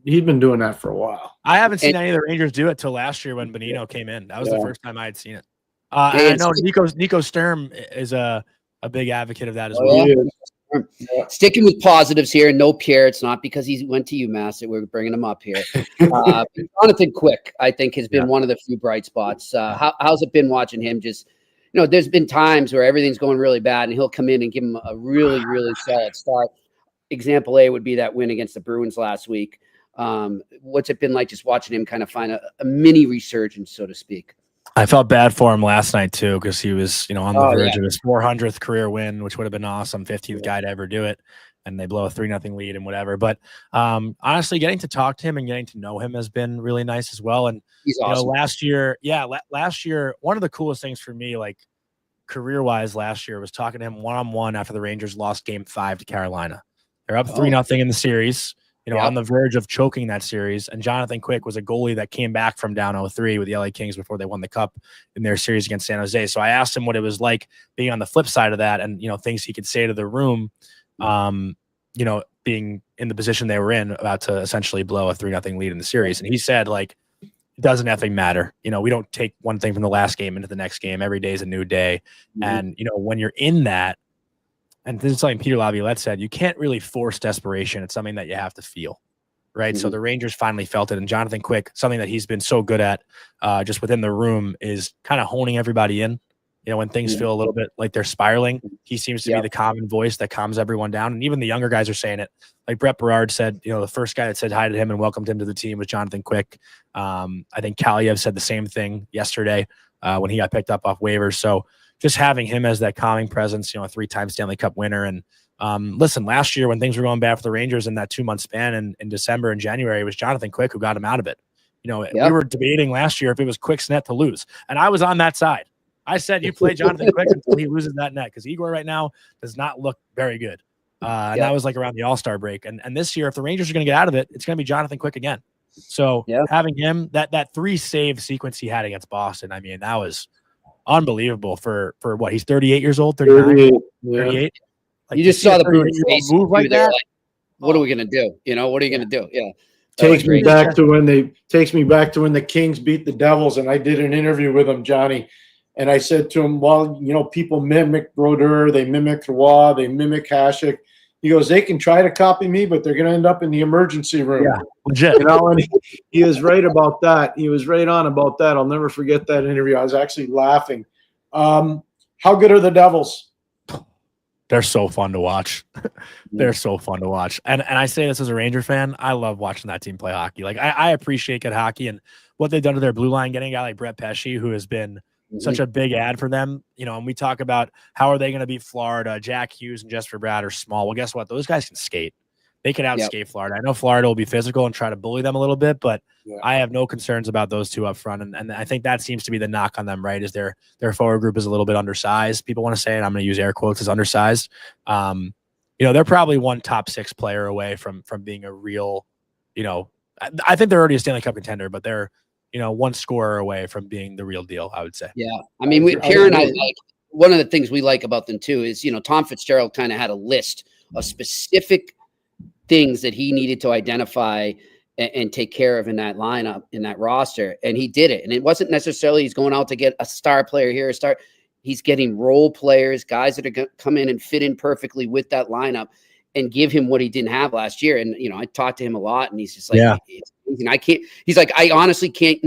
he'd been doing that for a while. I haven't seen any of the Rangers do it till last year when Bonino came in. That was the first time I had seen it. I know Nico Sturm is a big advocate of that as well. Sticking with positives here, no Pierre. It's not because he went to UMass that we're bringing him up here. Jonathan Quick, I think, has been one of the few bright spots. How's it been watching him? Just, there's been times where everything's going really bad, and he'll come in and give him a really, really solid start. Example A would be that win against the Bruins last week. What's it been like just watching him kind of find a mini resurgence, so to speak? I felt bad for him last night too, because he was, on the verge of his 400th career win, which would have been awesome. 15th guy to ever do it, and they blow a 3-0 lead and whatever. But honestly, getting to talk to him and getting to know him has been really nice as well. And he's awesome. Last year, one of the coolest things for me, like career-wise, last year was talking to him one-on-one after the Rangers lost Game 5 to Carolina. They're up 3-0 in the series. On the verge of choking that series. And Jonathan Quick was a goalie that came back from down 0-3 with the LA Kings before they won the cup in their series against San Jose. So I asked him what it was like being on the flip side of that and, things he could say to the room, being in the position they were in, about to essentially blow a 3-0 lead in the series. And he said, like, it doesn't effing matter. We don't take one thing from the last game into the next game. Every day is a new day. And, when you're in that, and this is something Peter Laviolette said, you can't really force desperation. It's something that you have to feel, right? So the Rangers finally felt it. And Jonathan Quick, something that he's been so good at just within the room, is kind of honing everybody in. When things feel a little bit like they're spiraling, he seems to be the common voice that calms everyone down. And even the younger guys are saying it. Like Brett Berard said, the first guy that said hi to him and welcomed him to the team was Jonathan Quick. I think Kaliev said the same thing yesterday when he got picked up off waivers. So just having him as that calming presence, a 3-time Stanley Cup winner. And listen, last year when things were going bad for the Rangers in that 2-month span in December and January, it was Jonathan Quick who got him out of it. We were debating last year if it was Quick's net to lose. And I was on that side. I said, you play Jonathan Quick until he loses that net, because Igor right now does not look very good. And that was like around the All-Star break. And this year, if the Rangers are going to get out of it, it's going to be Jonathan Quick again. So having him, that 3-save sequence he had against Boston, I mean, that was unbelievable for what, he's 38 years old, 39, 38. Like, you just saw the Bruins move like that. Like, what are we gonna do? What are you gonna do? Yeah, takes me back to when the Kings beat the Devils, and I did an interview with him, Johnny, and I said to him, well, people mimic Brodeur, they mimic Roy, they mimic Hasek. He goes, they can try to copy me, but they're going to end up in the emergency room. Yeah, legit. And he was right about that. He was right on about that. I'll never forget that interview. I was actually laughing. How good are the Devils? They're so fun to watch. They're so fun to watch. And I say this as a Ranger fan. I love watching that team play hockey. Like, I appreciate good hockey and what they've done to their blue line, getting a guy like Brett Pesce, who has been such a big ad for them, and we talk about how are they going to beat Florida. Jack Hughes and Jesper Bratt are small. Well, guess what? Those guys can skate. They can outskate Florida. I know Florida will be physical and try to bully them a little bit, but I have no concerns about those two up front. And I think that seems to be the knock on them, right? Is their forward group is a little bit undersized. People want to say it. I'm going to use air quotes as undersized. They're probably one top 6 player away from being a real, I think they're already a Stanley Cup contender, but they're, one scorer away from being the real deal, I would say. Yeah. I mean, Pierre and I, like, one of the things we like about them too is, Tom Fitzgerald kind of had a list of specific things that he needed to identify and take care of in that lineup, in that roster. And he did it. And it wasn't necessarily he's going out to get a star player here, he's getting role players, guys that are going to come in and fit in perfectly with that lineup and give him what he didn't have last year. And, I talked to him a lot, and he's just like, it's amazing. I honestly can't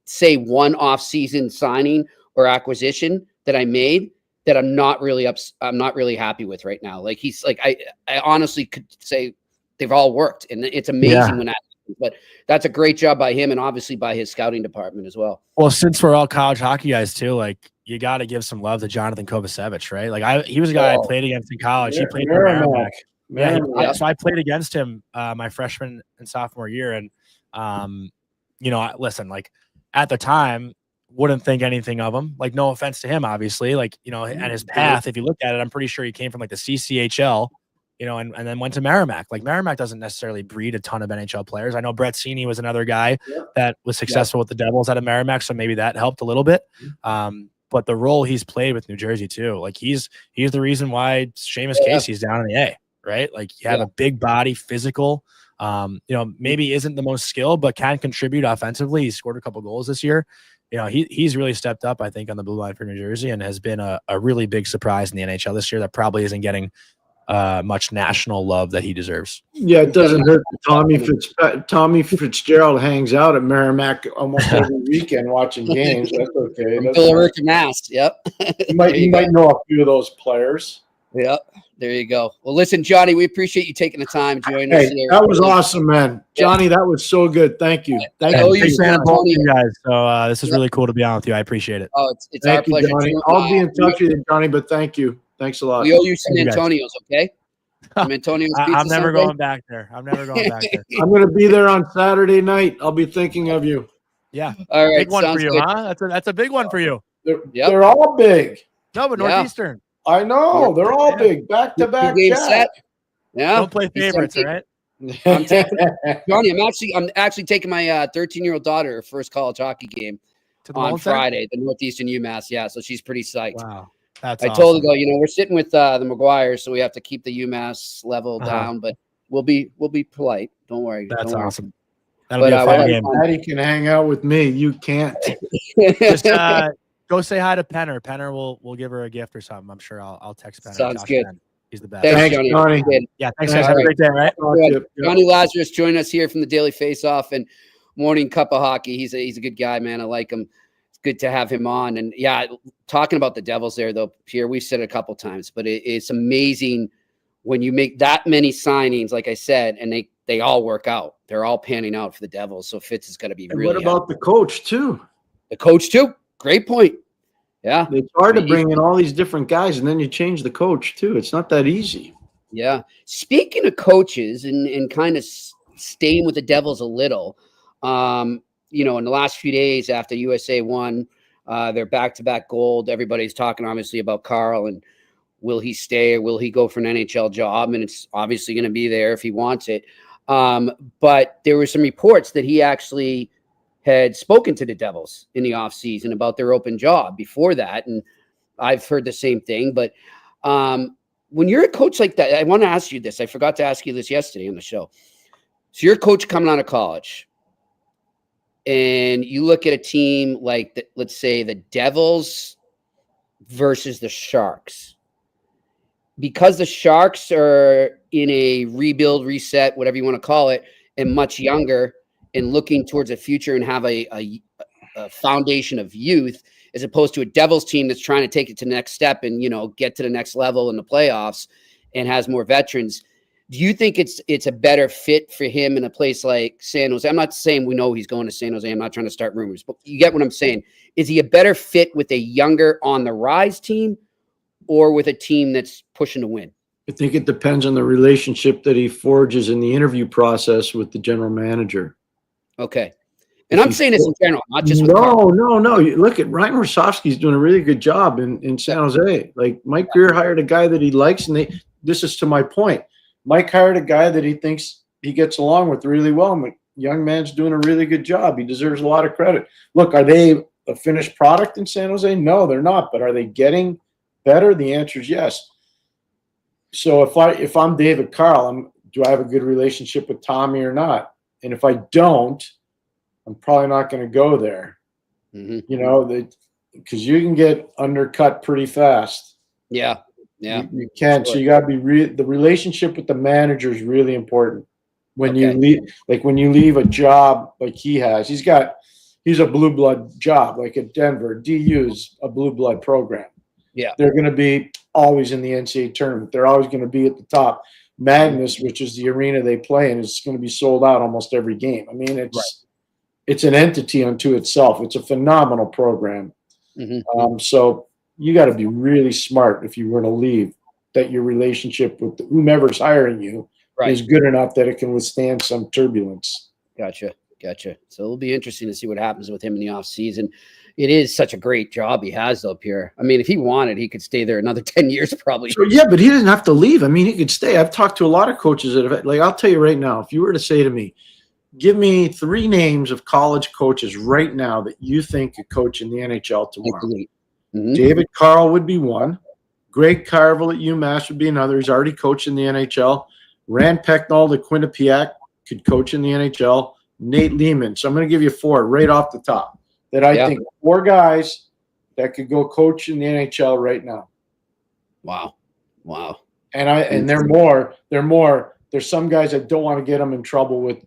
say one off-season signing or acquisition that I made that I'm not really happy with right now. Like I honestly could say they've all worked, and it's amazing when that happens. But that's a great job by him, and obviously by his scouting department as well. Well, since we're all college hockey guys too, you got to give some love to Jonathan Kovacevic, right? He was a guy I played against in college. He played for Merrimack. So I played against him my freshman and sophomore year, and listen, at the time, wouldn't think anything of him. No offense to him, obviously. And his path, if you look at it, I'm pretty sure he came from the CCHL, and then went to Merrimack. Merrimack doesn't necessarily breed a ton of NHL players. I know Brett Sini was another guy that was successful with the Devils out of Merrimack, so maybe that helped a little bit. But the role he's played with New Jersey too, he's the reason why Seamus Casey's down in the A, right? You have a big body, physical, maybe isn't the most skilled, but can contribute offensively. He scored a couple goals this year. He's really stepped up, I think, on the blue line for New Jersey, and has been a really big surprise in the NHL this year that probably isn't getting much national love that he deserves. Yeah, it doesn't hurt. Tommy Fitzgerald hangs out at Merrimack almost every weekend watching games. That's okay. Philadelphia, Mass. Yep. You might know a few of those players. Yep. There you go. Well, listen, Johnny, we appreciate you taking the time joining us here. That was awesome, man. Johnny, that was so good. Thank you. Thank you, guys. So this is really cool to be on with you. I appreciate it. Oh, it's our pleasure. Johnny. I'll be in touch with you, Johnny, but thank you. Thanks a lot. We owe you some Antonios, okay? Some Antonios. I'm never going back there. I'm going to be there on Saturday night. I'll be thinking of you. Yeah. All right. Big one for you, good. Huh? That's a big one for you. They're all big. No, but Northeastern. I know. They're all big. Back-to-back game set. Yeah. Don't play favorites, all right? Johnny, I'm actually taking my 13-year-old daughter her first college hockey game on Friday, the Northeastern UMass. Yeah, so she's pretty psyched. Wow. I told her, though, we're sitting with the McGuire, so we have to keep the UMass level down, but we'll be polite. Don't worry. That's awesome. That'll be a fun game. Patty can hang out with me. You can't. Just go say hi to Penner. Penner will give her a gift or something. I'm sure I'll text Penner. Sounds good. He's the best. Thanks, Johnny. Yeah, thanks, guys. Have a great day, right? Jonny Lazarus joining us here from the Daily Faceoff and Morning Cup of Hockey. He's a good guy, man. I like him. It's good to have him on. And yeah, talking about the Devils there, though, Pierre, we've said it a couple times, but it's amazing when you make that many signings, like I said, and they all work out. They're all panning out for the Devils. So Fitz is going to be really. What about the coach too? The coach too. Great point. Yeah. It's hard to bring in all these different guys, and then you change the coach too. It's not that easy. Yeah. Speaking of coaches and kind of staying with the Devils a little, in the last few days after USA won their back-to-back gold, everybody's talking obviously about Carl and will he stay or will he go for an NHL job? And it's obviously going to be there if he wants it. But there were some reports that he actually had spoken to the Devils in the offseason about their open job before that. And I've heard the same thing. But when you're a coach like that, I want to ask you this. I forgot to ask you this yesterday on the show. So you're a coach coming out of college, and you look at a team like, let's say, the Devils versus the Sharks. Because the Sharks are in a rebuild, reset, whatever you want to call it, and much younger, and looking towards a future and have a foundation of youth, as opposed to a Devils team that's trying to take it to the next step and, get to the next level in the playoffs and has more veterans. Do you think it's a better fit for him in a place like San Jose? I'm not saying we know he's going to San Jose. I'm not trying to start rumors, but you get what I'm saying. Is he a better fit with a younger on the rise team or with a team that's pushing to win? I think it depends on the relationship that he forges in the interview process with the general manager. Okay. And I'm saying this in general, not just with No. Look at Ryan Rosofsky's doing a really good job in San Jose. Like Mike Greer hired a guy that he likes, and this is to my point. Mike hired a guy that he thinks he gets along with really well. The young man's doing a really good job. He deserves a lot of credit. Look, are they a finished product in San Jose? No, they're not. But are they getting better? The answer is yes. So if I'm David Carl, do I have a good relationship with Tommy or not? And if I don't, I'm probably not going to go there. Mm-hmm. You know, because you can get undercut pretty fast. Yeah. Yeah. You can. Sure. So you got to be the relationship with the manager is really important. When you leave, like when you leave a job like he has, he's a blue blood job, like at Denver. DU's a blue blood program. Yeah. They're going to be always in the NCAA tournament. They're always going to be at the top. Magnus, which is the arena they play in, is going to be sold out almost every game. I mean, it's an entity unto itself. It's a phenomenal program. Mm-hmm. So you got to be really smart if you were to leave, that your relationship with whomever's hiring you is good enough that it can withstand some turbulence. Gotcha. So it'll be interesting to see what happens with him in the off season. It is such a great job he has up here. I mean, if he wanted, he could stay there another 10 years probably. So, yeah, but he doesn't have to leave. I mean, he could stay. I've talked to a lot of coaches that have, like, I'll tell you right now, if you were to say to me, give me 3 names of college coaches right now that you think could coach in the NHL tomorrow. Mm-hmm. David Carl would be one. Greg Carvel at UMass would be another. He's already coached in the NHL. Rand Pecknold at Quinnipiac could coach in the NHL. Nate Lehman. So I'm going to give you 4 right off the top that I think 4 guys that could go coach in the NHL right now. Wow. And they're more. There's some guys that don't want to get them in trouble with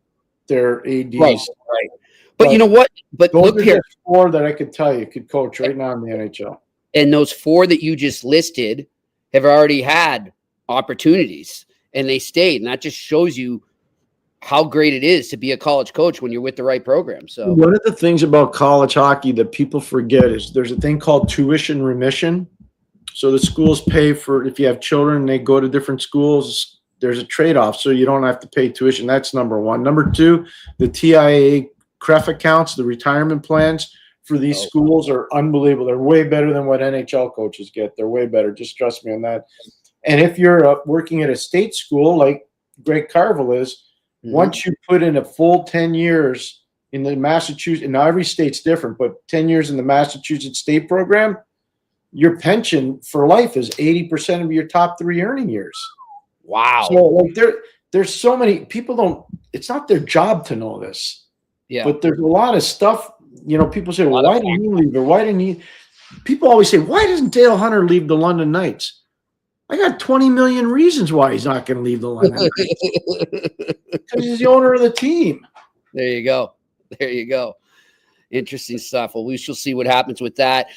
their ADs. Right. But you know what? But those look are here. 4 that I could tell you could coach right now in the NHL. And those 4 that you just listed have already had opportunities and they stayed. And that just shows you how great it is to be a college coach when you're with the right program. So one of the things about college hockey that people forget is there's a thing called tuition remission. So the schools pay for, if you have children and they go to different schools, there's a trade-off. So you don't have to pay tuition. That's number 1. Number 2, the TIAA CREF accounts, the retirement plans for these schools are unbelievable. They're way better than what NHL coaches get. They're way better. Just trust me on that. And if you're working at a state school like Greg Carvel is, once you put in a full 10 years in the Massachusetts, and now every state's different, but 10 years in the Massachusetts state program, your pension for life is 80% of your top 3 earning years. Wow. So like there's so many people it's not their job to know this. Yeah. But there's a lot of stuff, you know, people say, well, why didn't he leave? Or why didn't he? People always say, why doesn't Dale Hunter leave the London Knights? I got 20 million reasons why he's not going to leave the London Knights. Because he's the owner of the team. There you go. Interesting stuff. Well, we shall see what happens with that.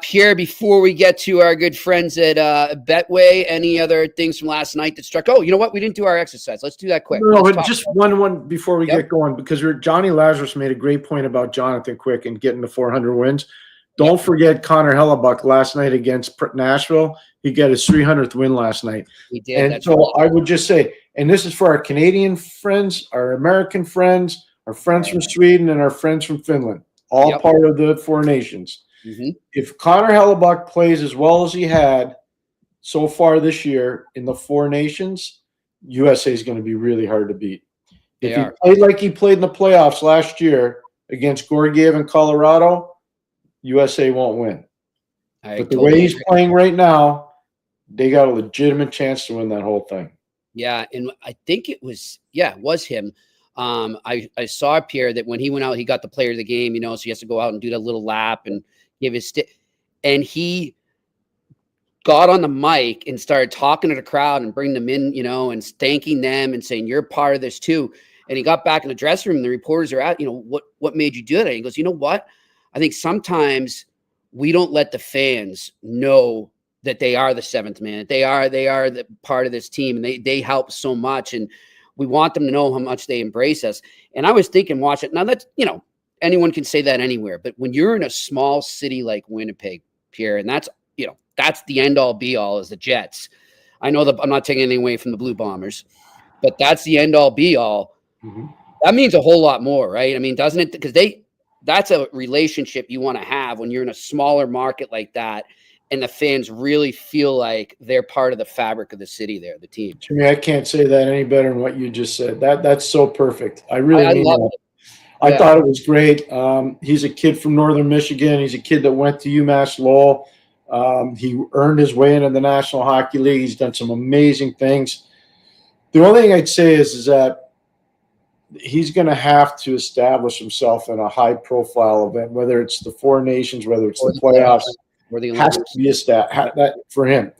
Pierre, before we get to our good friends at Betway, any other things from last night that struck? Oh, you know what? We didn't do our exercise. Let's do that quick. No, but just one before we get going, because Jonny Lazarus made a great point about Jonathan Quick and getting to 400 wins. Don't forget Connor Hellybuyck last night against Nashville. He got his 300th win last night. He did. And so I would just say, and this is for our Canadian friends, our American friends, our friends from Sweden, and our friends from Finland, all part of the 4 nations. Mm-hmm. If Connor Hellybuyck plays as well as he had so far this year in the 4 nations, USA is going to be really hard to beat. If he played like he played in the playoffs last year against Georgiev in Colorado, USA won't win. But the way he's playing right now, they got a legitimate chance to win that whole thing. Yeah, and I think it was him. I saw Pierre that when he went out, he got the player of the game, you know, so he has to go out and do that little lap and give his and he got on the mic and started talking to the crowd and bringing them in, you know, and thanking them and saying, you're part of this too. And he got back in the dressing room and the reporters are out, you know, what made you do that? And he goes, you know what? I think sometimes we don't let the fans know that they are the 7th man, that they are the part of this team, and they help so much. And we want them to know how much they embrace us. And I was thinking, watch it. Now that's, you know, anyone can say that anywhere, but when you're in a small city like Winnipeg, Pierre, and that's, you know, that's the end all be all is the Jets. I know that I'm not taking anything away from the Blue Bombers, but that's the end all be all. Mm-hmm. That means a whole lot more, right? I mean, doesn't it? Because that's a relationship you want to have when you're in a smaller market like that. And the fans really feel like they're part of the fabric of the city there, the team. Jimmy, I can't say that any better than what you just said. That's so perfect. I really mean love that. it. I thought it was great. He's a kid from Northern Michigan. He's a kid that went to UMass Lowell. He earned his way into the National Hockey League. He's done some amazing things. The only thing I'd say is that he's going to have to establish himself in a high-profile event, whether it's the Four Nations, whether it's the playoffs. Or the Has to Olympics. be a stat that for him.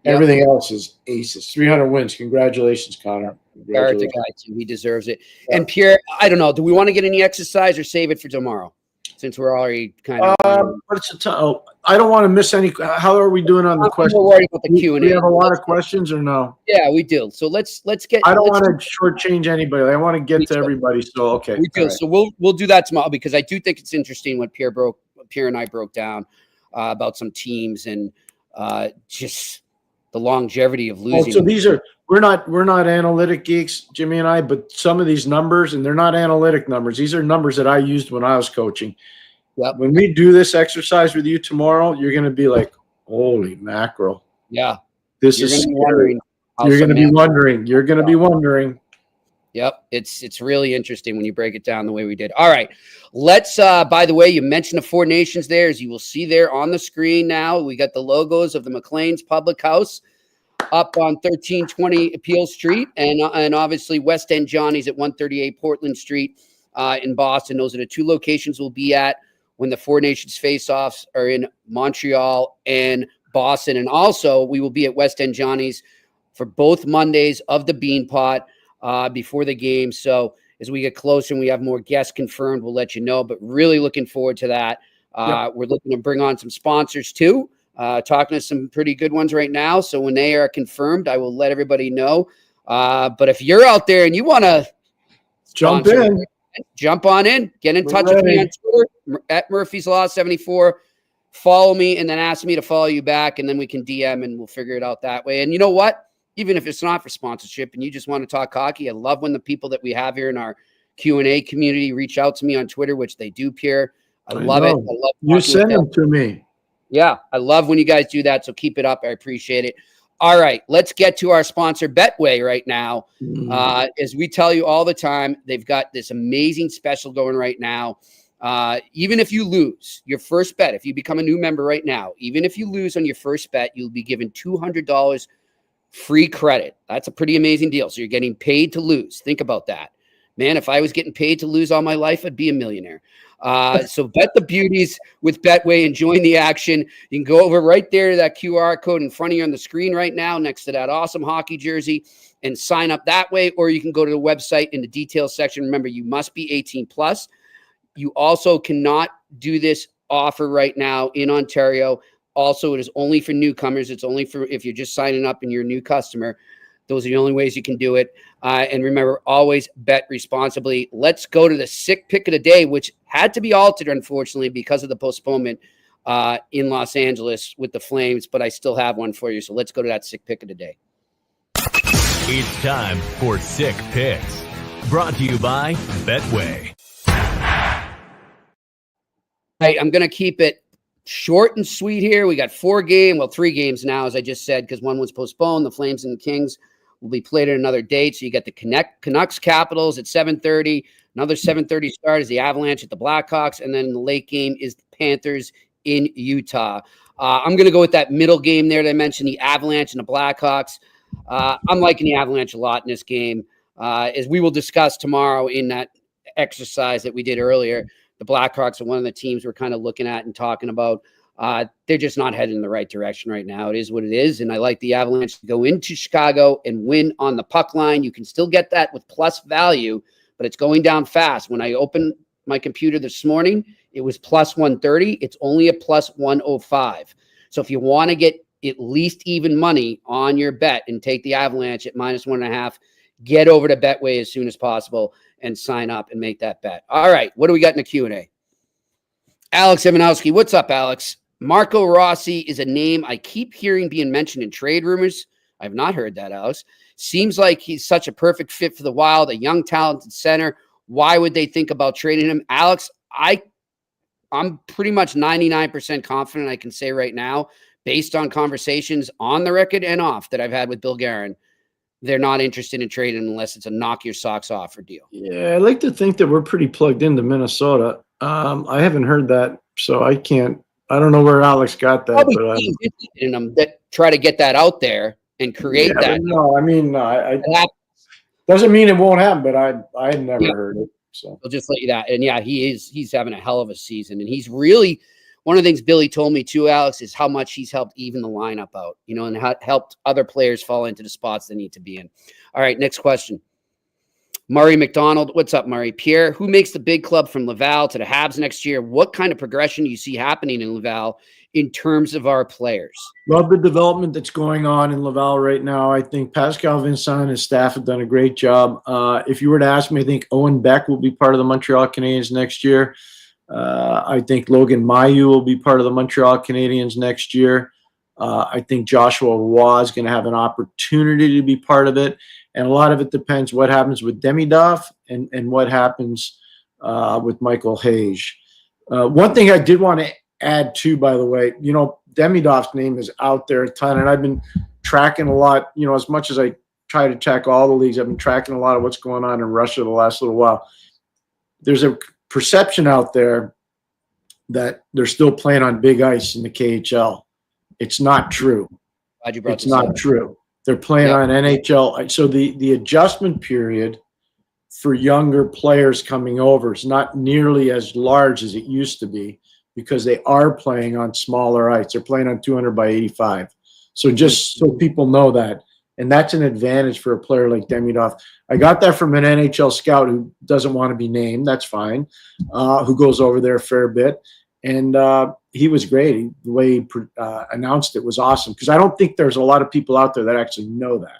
Yep. Everything else is aces. 300 wins. Congratulations, Connor. Character guy too. He deserves it. Yeah. And Pierre, I don't know. Do we want to get any exercise or save it for tomorrow? Since we're already kind of. But it's I don't want to miss any. How are we doing on the questions? I'm worried about the Q&A. Do we have a lot of questions or no? Yeah, we do. So let's get. I don't want to shortchange anybody. I want to get to everybody. So okay. We do. Right. So we'll do that tomorrow because I do think it's interesting what Pierre and I broke down about some teams and just the longevity of losing. So these are we're not analytic geeks, Jimmy and I, but some of these numbers, and they're not analytic numbers. These are numbers that I used when I was coaching. Yep. When we do this exercise with you tomorrow, you're going to be like, holy mackerel. Yeah. This is scary. You're going to be wondering. You're going to be wondering. Yep. It's really interesting when you break it down the way we did. All right. Let's, by the way, you mentioned the Four Nations there. As you will see there on the screen now, we got the logos of the McLean's Public House up on 1320 Peel Street and obviously West End Johnny's at 138 Portland Street in Boston. Those are the two locations we'll be at when the Four Nations face-offs are in Montreal and Boston. And also we will be at West End Johnny's for both Mondays of the Bean Pot before the game. So as we get closer and we have more guests confirmed, we'll let you know, but really looking forward to that. We're looking to bring on some sponsors too. Talking to some pretty good ones right now. So when they are confirmed, I will let everybody know. But if you're out there and you want to jump on in, get in touch with me on Twitter at Murphy's Law 74. Follow me and then ask me to follow you back. And then we can DM and we'll figure it out that way. And you know what? Even if it's not for sponsorship and you just want to talk hockey, I love when the people that we have here in our Q&A community reach out to me on Twitter, which they do, Pierre. I love it. I love you send them to me. Yeah, I love when you guys do that, so keep it up. I appreciate it. All right, let's get to our sponsor, Betway, right now. As we tell you all the time, they've got this amazing special going right now. Even if you lose your first bet, if you become a new member right now, even if you lose on your first bet, you'll be given $200 free credit. That's a pretty amazing deal. So you're getting paid to lose. Think about that. Man, if I was getting paid to lose all my life, I'd be a millionaire. So bet the beauties with Betway and join the action. You can go over right there to that QR code in front of you on the screen right now next to that awesome hockey jersey and sign up that way, or you can go to the website in the details section. Remember, you must be 18 plus. You also cannot do this offer right now in Ontario. Also, it is only for newcomers. It's only for if you're just signing up and you're a new customer. Those are the only ways you can do it. And remember, always bet responsibly. Let's go to the sick pick of the day, which had to be altered, unfortunately, because of the postponement in Los Angeles with the Flames. But I still have one for you. So let's go to that sick pick of the day. It's time for Sick Picks. Brought to you by Betway. Hey, I'm going to keep it short and sweet here. We got 3 games now, as I just said, because one was postponed. The Flames and the Kings will be played at another date. So you got the Canucks Capitals at 7:30. Another 7:30 start is the Avalanche at the Blackhawks. And then the late game is the Panthers in Utah. I'm going to go with that middle game there that I mentioned, the Avalanche and the Blackhawks. I'm liking the Avalanche a lot in this game. As we will discuss tomorrow in that exercise that we did earlier, the Blackhawks are one of the teams we're kind of looking at and talking about. They're just not heading in the right direction right now. It is what it is. And I like the Avalanche to go into Chicago and win on the puck line. You can still get that with plus value, but it's going down fast. When I opened my computer this morning, it was plus 130. It's only a plus 105. So if you want to get at least even money on your bet and take the Avalanche at minus 1.5, get over to Betway as soon as possible and sign up and make that bet. All right, what do we got in the Q&A? Alex Evanowski, what's up, Alex? Marco Rossi is a name I keep hearing being mentioned in trade rumors. I've not heard that, Alex. Seems like he's such a perfect fit for the Wild, a young, talented center. Why would they think about trading him? Alex, I'm pretty much 99% confident I can say right now, based on conversations on the record and off that I've had with Bill Guerin, they're not interested in trading unless it's a knock your socks off or deal. Yeah, I like to think that we're pretty plugged into Minnesota. I haven't heard that, so I don't know where Alex got that. Probably but teams in them that try to get that out there and create that. No, I mean, Doesn't mean it won't happen, but I had never heard it. So I'll just let you that. And yeah, he's having a hell of a season. And he's really one of the things Billy told me too, Alex, is how much he's helped even the lineup out, and helped other players fall into the spots they need to be in. All right, next question. Murray McDonald, what's up, Murray? Pierre, who makes the big club from Laval to the Habs next year? What kind of progression do you see happening in Laval in terms of our players? Love the development that's going on in Laval right now. I think Pascal Vincent and his staff have done a great job. If you were to ask me, I think Owen Beck will be part of the Montreal Canadiens next year. I think Logan Mailloux will be part of the Montreal Canadiens next year. I think Joshua Roy is going to have an opportunity to be part of it. And a lot of it depends what happens with Demidov and what happens with Michael Hayes. One thing I did want to add too, by the way, Demidov's name is out there a ton, and I've been tracking a lot, as much as I try to check all the leagues, I've been tracking a lot of what's going on in Russia the last little while. There's a perception out there that they're still playing on big ice in the KHL. It's not true. Glad you brought it's this not up. true. They're playing on NHL. So the adjustment period for younger players coming over is not nearly as large as it used to be because they are playing on smaller ice. They're playing on 200 by 85. So just so people know that. And that's an advantage for a player like Demidov. I got that from an NHL scout who doesn't want to be named. That's fine. Who goes over there a fair bit. And he was great. The way he announced it was awesome because I don't think there's a lot of people out there that actually know that.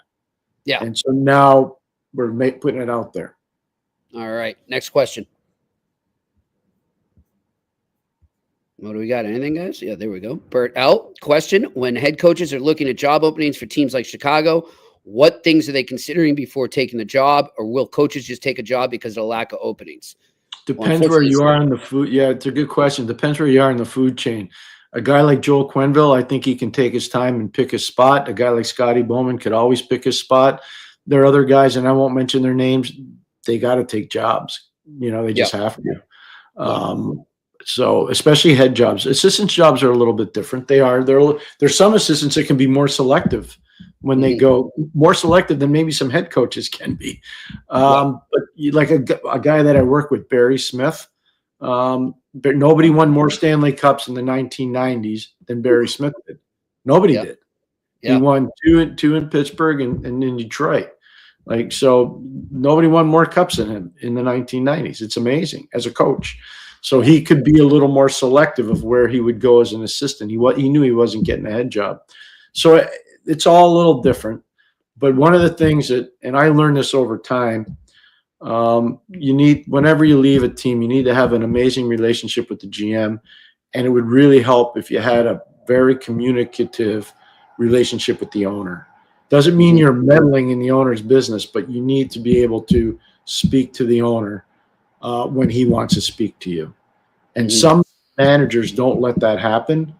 Yeah. And so now we're putting it out there. All right. Next question. What do we got? Anything, guys? Yeah, there we go. Bert L. Question. When head coaches are looking at job openings for teams like Chicago, what things are they considering before taking the job? Or will coaches just take a job because of the lack of openings? Depends where you are in the food. Yeah, it's a good question. Depends where you are in the food chain. A guy like Joel Quenneville, I think he can take his time and pick his spot. A guy like Scotty Bowman could always pick his spot. There are other guys, and I won't mention their names. They got to take jobs. They just have to. So especially head jobs. Assistant jobs are a little bit different. There's some assistants that can be more selective when they go more selective than maybe some head coaches can be. But like a guy that I work with, Barry Smith, but nobody won more Stanley Cups in the 1990s than Barry Smith did. Nobody did. He won two in Pittsburgh and in Detroit. So nobody won more cups than him in the 1990s. It's amazing as a coach. So he could be a little more selective of where he would go as an assistant. He knew he wasn't getting a head job. So it's all a little different. But one of the things and I learned this over time, whenever you leave a team, you need to have an amazing relationship with the GM. And it would really help if you had a very communicative relationship with the owner. Doesn't mean you're meddling in the owner's business, but you need to be able to speak to the owner when he wants to speak to you. And some managers don't let that happen.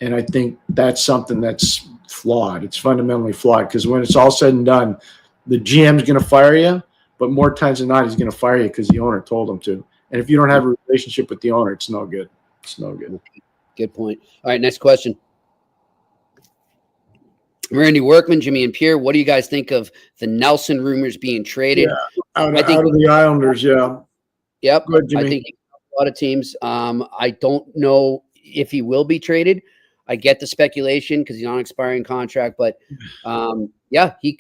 And I think that's something that's flawed. It's fundamentally flawed because when it's all said and done, the GM's going to fire you, but more times than not, he's going to fire you because the owner told him to. And if you don't have a relationship with the owner, it's no good. It's no good. Good point. All right, next question. Randy Workman, Jimmy and Pierre, what do you guys think of the Nelson rumors being traded? Out of the Islanders, yeah. Yep. Good, Jimmy. I think a lot of teams. I don't know if he will be traded. I get the speculation because he's on an expiring contract, but he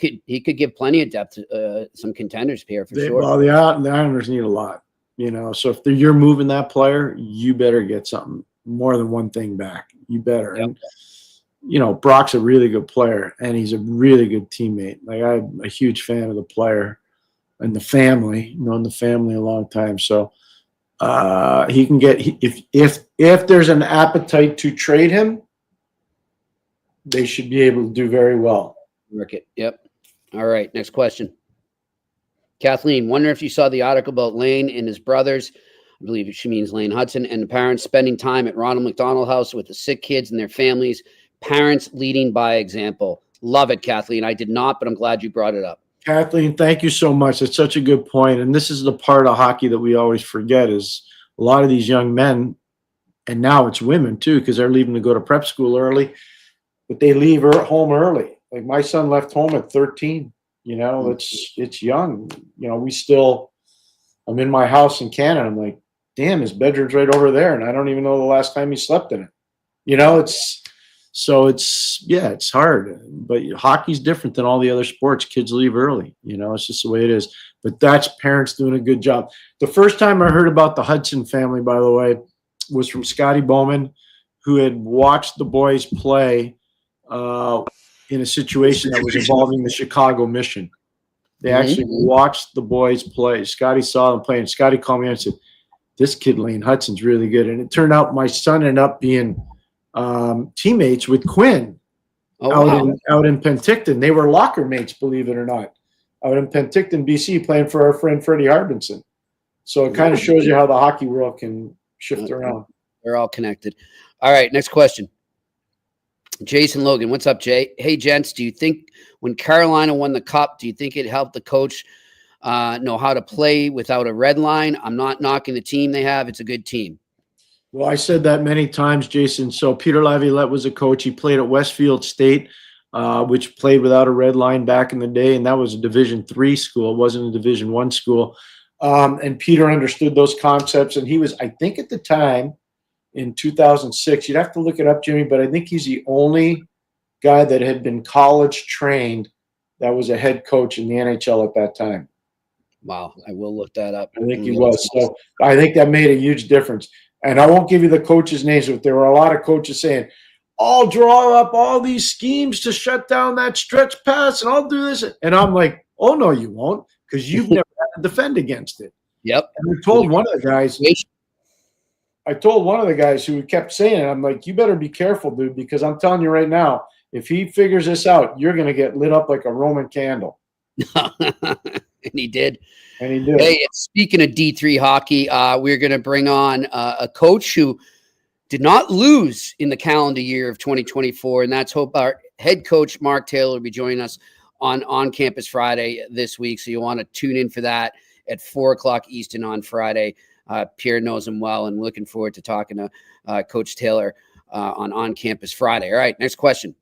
could give plenty of depth to some contenders here for sure. Well, the Islanders need a lot, So if you're moving that player, you better get something more than one thing back. You better. Yep. And Brock's a really good player, and he's a really good teammate. I'm a huge fan of the player and the family. Known the family a long time, so he can get if there's an appetite to trade him, they should be able to do very well. Work it. Yep. All right. Next question. Kathleen, wonder if you saw the article about Lane and his brothers. I believe she means Lane Hudson and the parents spending time at Ronald McDonald House with the sick kids and their families. Parents leading by example. Love it, Kathleen. I did not, but I'm glad you brought it up. Kathleen, thank you so much. It's such a good point. And this is the part of hockey that we always forget is a lot of these young men, and now it's women too, because they're leaving to go to prep school early, but they leave home early. Like my son left home at 13. You know, it's young. You know, I'm in my house in Canada. I'm like, damn, his bedroom's right over there, and I don't even know the last time he slept in it. You know, it's hard. But hockey's different than all the other sports. Kids leave early. You know, it's just the way it is. But that's parents doing a good job. The first time I heard about the Hudson family, by the way, was from Scotty Bowman, who had watched the boys play in a situation that was involving the Chicago Mission. They actually watched the boys play. Scotty saw them play, and Scotty called me and said, this kid, Lane Hudson's really good. And it turned out my son ended up being teammates with Quinn out in Penticton. They were locker mates, believe it or not, out in Penticton, BC, playing for our friend Freddie Harbinson. So it kind of shows you how the hockey world can shift around. They're all connected. All right, next question. Jason Logan, what's up, Jay? Hey, gents, do you think when Carolina won the cup, do you think it helped the coach know how to play without a red line? I'm not knocking the team they have. It's a good team. Well, I said that many times, Jason. So Peter Laviolette was a coach. He played at Westfield State, which played without a red line back in the day, and that was a Division III school. It wasn't a Division I school. And Peter understood those concepts, and he was, I think at the time, in 2006, you'd have to look it up, Jimmy, but I think he's the only guy that had been college trained that was a head coach in the NHL at that time. Wow, I will look that up. I think he was. So I think that made a huge difference. And I won't give you the coaches' names, but there were a lot of coaches saying, I'll draw up all these schemes to shut down that stretch pass, and I'll do this. And I'm like, oh, no, you won't, because you've never had to defend against it. Yep. And I told one of the guys who kept saying it, I'm like, you better be careful, dude, because I'm telling you right now, if he figures this out, you're going to get lit up like a Roman candle. And he did. And he did. Hey, speaking of D3 hockey, we're going to bring on a coach who did not lose in the calendar year of 2024, and that's our head coach, Mark Taylor, will be joining us on Campus Friday this week. So you want to tune in for that at 4:00 Eastern on Friday. Pierre knows him well, and looking forward to talking to Coach Taylor on Campus Friday. All right, next question.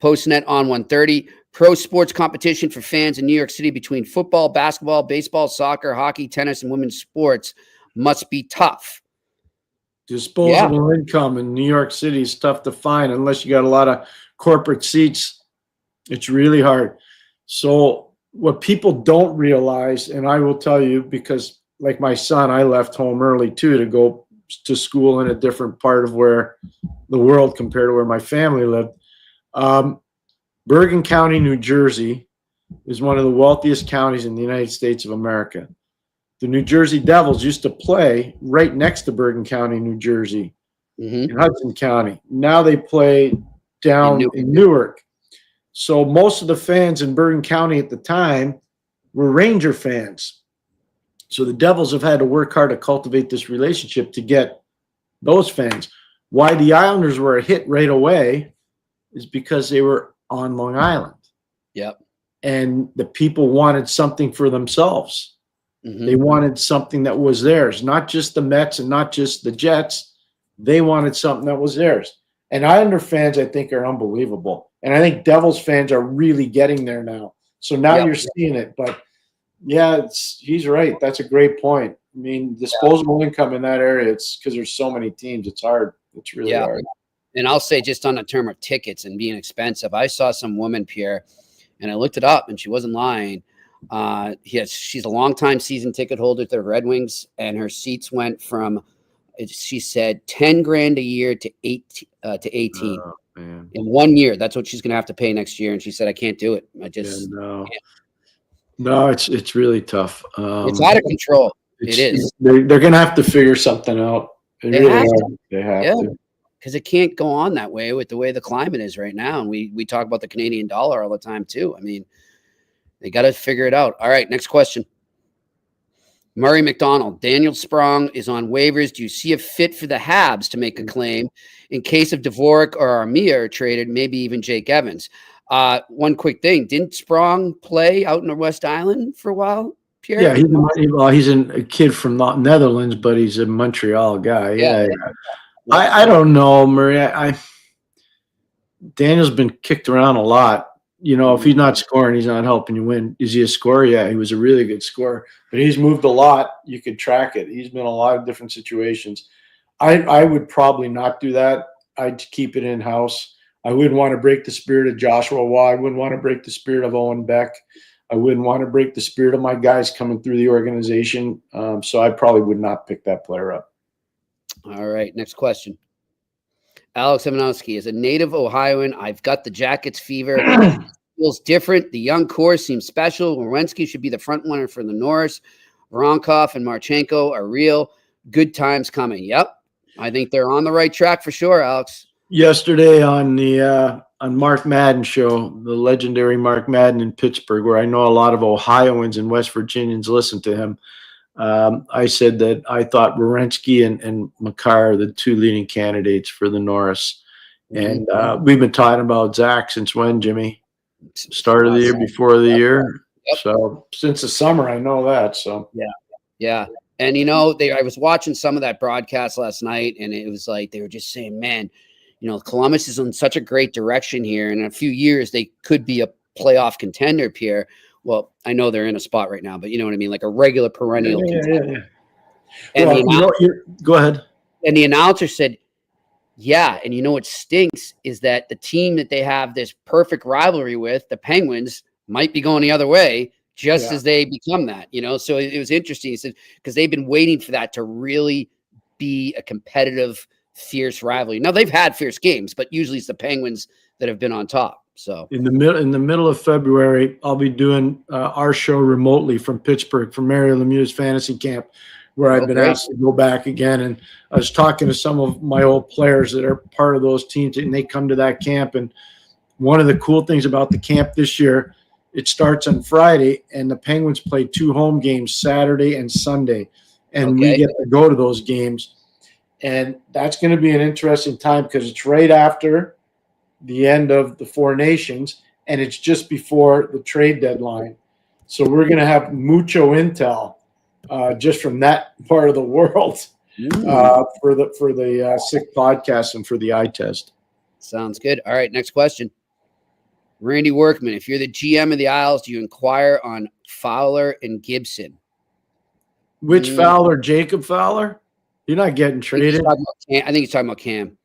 Postnet on 130. Pro sports competition for fans in New York City between football, basketball, baseball, soccer, hockey, tennis, and women's sports must be tough. Disposable income in New York City is tough to find unless you got a lot of corporate seats. It's really hard. So what people don't realize, and I will tell you, because like my son, I left home early too to go to school in a different part of where the world compared to where my family lived. Bergen County, New Jersey is one of the wealthiest counties in the United States of America. The New Jersey Devils used to play right next to Bergen County, New Jersey, in Hudson County. Now they play down in Newark. So most of the fans in Bergen County at the time were Ranger fans. So the Devils have had to work hard to cultivate this relationship to get those fans. Why the Islanders were a hit right away is because they were on Long Island. Yep. And the people wanted something for themselves. They wanted something that was theirs, not just the Mets and not just the Jets. They wanted something that was theirs. And Islander fans, I think, are unbelievable. And I think Devils fans are really getting there now. So now you're seeing it. But, yeah, he's right. That's a great point. I mean, disposable income in that area, it's because there's so many teams. It's hard. It's really hard. And I'll say just on the term of tickets and being expensive, I saw some woman, Pierre, and I looked it up, and she wasn't lying. She's a longtime season ticket holder to the Red Wings, and her seats went from, she said, $10,000 a year to 18 in 1 year. That's what she's going to have to pay next year. And she said, I can't do it. I just can't. No, it's really tough. It's out of control. It is. They're going to have to figure something out. They have to. Because it can't go on that way with the way the climate is right now. And we talk about the Canadian dollar all the time, too. I mean, they got to figure it out. All right, next question. Murray McDonald. Daniel Sprong is on waivers. Do you see a fit for the Habs to make a claim in case of Dvorak or Armia are traded, maybe even Jake Evans? One quick thing. Didn't Sprong play out in the West Island for a while, Pierre? Yeah, he's a kid from the Netherlands, but he's a Montreal guy. Yeah. I don't know, Murray. Daniel's been kicked around a lot. if he's not scoring, he's not helping you win. Is he a scorer? Yeah, he was a really good scorer, but he's moved a lot. You could track it. He's been in a lot of different situations. I would probably not do that. I'd keep it in-house. I wouldn't want to break the spirit of Joshua Waugh. I wouldn't want to break the spirit of Owen Beck. I wouldn't want to break the spirit of my guys coming through the organization. So I probably would not pick that player up. All right, next question. Alex Emanowski, as a native Ohioan, I've got the Jackets fever. Feels different. The young core seems special. Werenski should be the front runner for the Norris. Voronkov and Marchenko are real. Good times coming. Yep. I think they're on the right track for sure, Alex. Yesterday on the on Mark Madden show, the legendary Mark Madden in Pittsburgh, where I know a lot of Ohioans and West Virginians listen to him, I said that I thought Werenski and McGuire are the two leading candidates for the Norris. And we've been talking about Zach since when, Jimmy? Start of the year, before the year? Yep. So since the summer, I know that. So yeah. And I was watching some of that broadcast last night, and it was like they were just saying, man, Columbus is in such a great direction here. And in a few years, they could be a playoff contender, Pierre. Well, I know they're in a spot right now, but you know what I mean? Like a regular perennial contender. Yeah. And go ahead. And the announcer said, yeah, and what stinks is that the team that they have this perfect rivalry with, the Penguins, might be going the other way just as they become that, So it was interesting. He said, because they've been waiting for that to really be a competitive, fierce rivalry. Now they've had fierce games, but usually it's the Penguins that have been on top. So in the middle of February, I'll be doing our show remotely from Pittsburgh, from Mario Lemieux's fantasy camp, where I've been asked to go back again. And I was talking to some of my old players that are part of those teams, and they come to that camp. And one of the cool things about the camp this year, it starts on Friday, and the Penguins play 2 home games, Saturday and Sunday. And we get to go to those games. And that's going to be an interesting time because it's right after the end of the Four Nations, and it's just before the trade deadline. So we're going to have mucho intel just from that part of the world for the Sick podcast and for the eye test. Sounds good. All right, next question. Randy Workman, if you're the GM of the Isles, do you inquire on Fowler and Gibson? Which Fowler? Jacob Fowler? You're not getting traded. I think he's talking about Cam.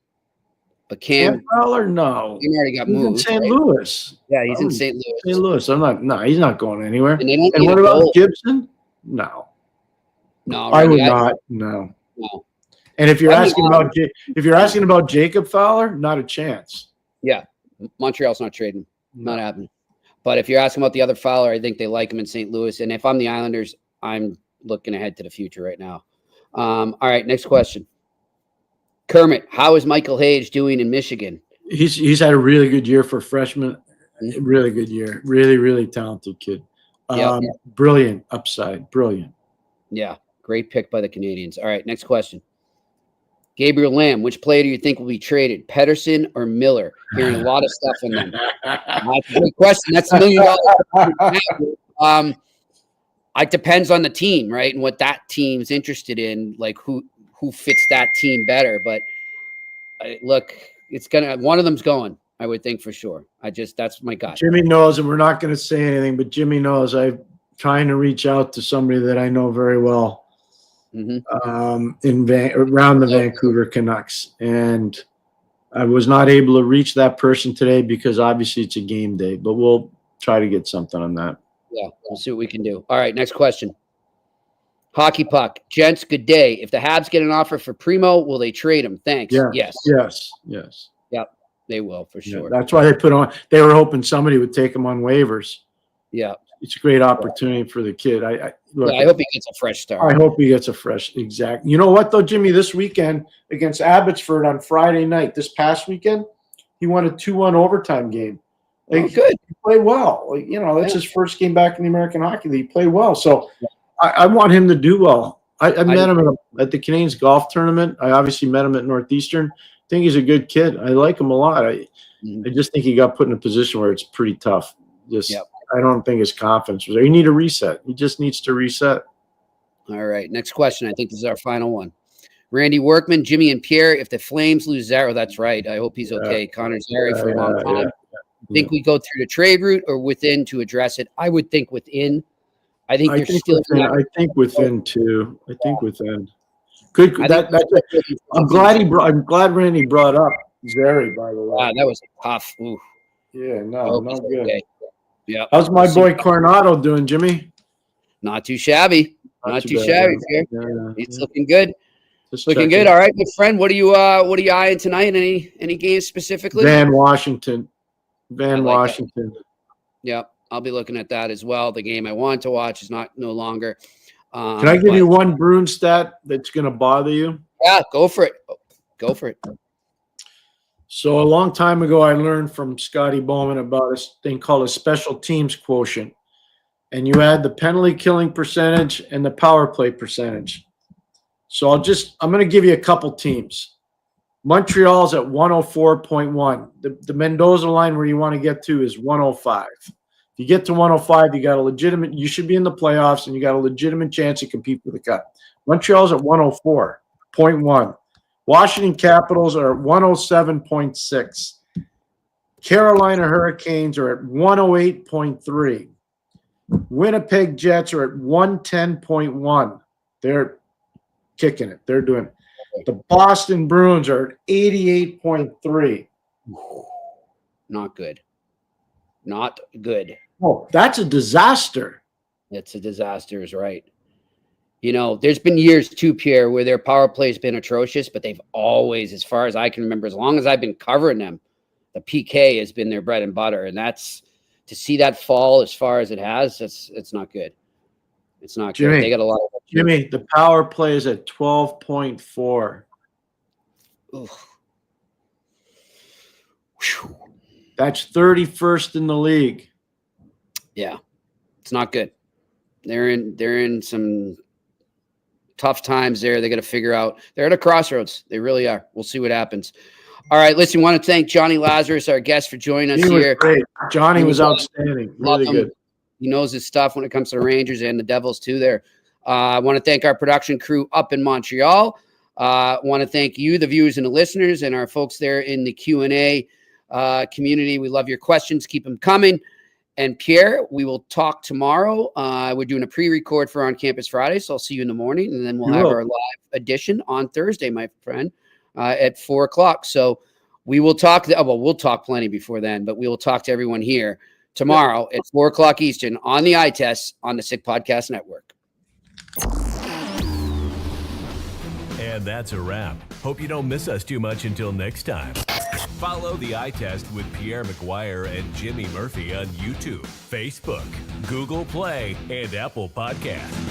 But Cam Fowler, no. He already got moved. In St. Louis. Yeah, he's in St. Louis. St. Louis. He's not going anywhere. And what about Gibson? No. No, I would not. No. And if you're asking about Jacob Fowler, not a chance. Yeah, Montreal's not trading. Not happening. But if you're asking about the other Fowler, I think they like him in St. Louis. And if I'm the Islanders, I'm looking ahead to the future right now. All right, next question. Kermit, how is Michael Hayes doing in Michigan? He's had a really good year for freshman. Really good year. Really, really talented kid. Brilliant upside. Brilliant. Yeah, great pick by the Canadians. All right, next question. Gabriel Lamb, which player do you think will be traded, Pedersen or Miller? Hearing a lot of stuff on them. That's a great question. That's $1 million. It depends on the team, right, and what that team's interested in, like who fits that team better. But look, it's one of them's going. I would think for sure. That's my gut. Jimmy knows, and we're not going to say anything, but Jimmy knows I'm trying to reach out to somebody that I know very well. Around the Vancouver Canucks, and I was not able to reach that person today because obviously it's a game day, but we'll try to get something on that. Yeah, we'll see what we can do. All right, next question. Hockey Puck. Gents, good day. If the Habs get an offer for Primo, will they trade him? Thanks. Yes. Yep, they will for sure. That's why they were hoping somebody would take him on waivers. Yeah. It's a great opportunity for the kid. I hope he gets a fresh start. I hope he gets a fresh, exact. You know what, though, Jimmy? This weekend against Abbotsford on Friday night, this past weekend, he won a 2-1 overtime game. Good. He played well. That's his first game back in the American Hockey League. He played well. So I want him to do well. I met him at the Canadians golf tournament. I obviously met him at Northeastern. I think he's a good kid. I like him a lot. I just think he got put in a position where it's pretty tough. I don't think his confidence was there. He need a reset. He just needs to reset. All right. Next question. I think this is our final one. Randy Workman, Jimmy and Pierre, if the Flames lose Zaro, that's right. I hope he's okay. Connor Zary for a long time. think we go through the trade route or within to address it? I would think within. I think I think within too. I think within. Good. I'm glad Randy brought up Zary, by the way. Wow, that was tough. Ooh. Yeah, no good. Okay. Yeah. How's my boy Coronado doing, Jimmy? Not too shabby. Not too shabby. Yeah. He's looking good. Just looking checking. good. All right, my friend. What are you eyeing tonight? Any games specifically? Van Washington. That. Yep. I'll be looking at that as well. The game I want to watch is no longer. Can I give you one Bruins stat that's going to bother you? Yeah, go for it. Go for it. So a long time ago, I learned from Scotty Bowman about a thing called a special teams quotient. And you add the penalty killing percentage and the power play percentage. So I'm going to give you a couple teams. Montreal's at 104.1. The Mendoza line where you want to get to is 105. If you get to 105, you should be in the playoffs and you got a legitimate chance to compete for the cup. Montreal's at 104.1. Washington Capitals are at 107.6. Carolina Hurricanes are at 108.3. Winnipeg Jets are at 110.1. They're kicking it. They're doing it. The Boston Bruins are at 88.3. Not good. Not good. Oh, that's a disaster. It's a disaster, is right. You know, there's been years too, Pierre, where their power play has been atrocious, but they've always, as far as I can remember, as long as I've been covering them, the PK has been their bread and butter. And that's to see that fall as far as it has, it's not good. It's not good. They got a lot of Jimmy, the power play is at 12.4. That's 31st in the league. Yeah. It's not good. They're in some tough times there. They got to figure out. They're at a crossroads. They really are. We'll see what happens. All right, listen, we want to thank Jonny Lazarus, our guest, for joining us here. Great. Johnny was outstanding. Really good. He knows his stuff when it comes to the Rangers and the Devils too there. I want to thank our production crew up in Montreal. I want to thank you, the viewers and the listeners, and our folks there in the Q&A community. We love your questions. Keep them coming. And Pierre, we will talk tomorrow. We're doing a pre-record for On Campus Friday, so I'll see you in the morning, and then we'll have our live edition on Thursday, my friend, at 4 o'clock. So we will talk. We'll talk plenty before then, but we will talk to everyone here tomorrow at 4 o'clock Eastern on the eye test on the Sick Podcast Network. And that's a wrap. Hope you don't miss us too much until next time. Follow the eye test with Pierre McGuire and Jimmy Murphy on YouTube, Facebook, Google Play, and Apple Podcasts.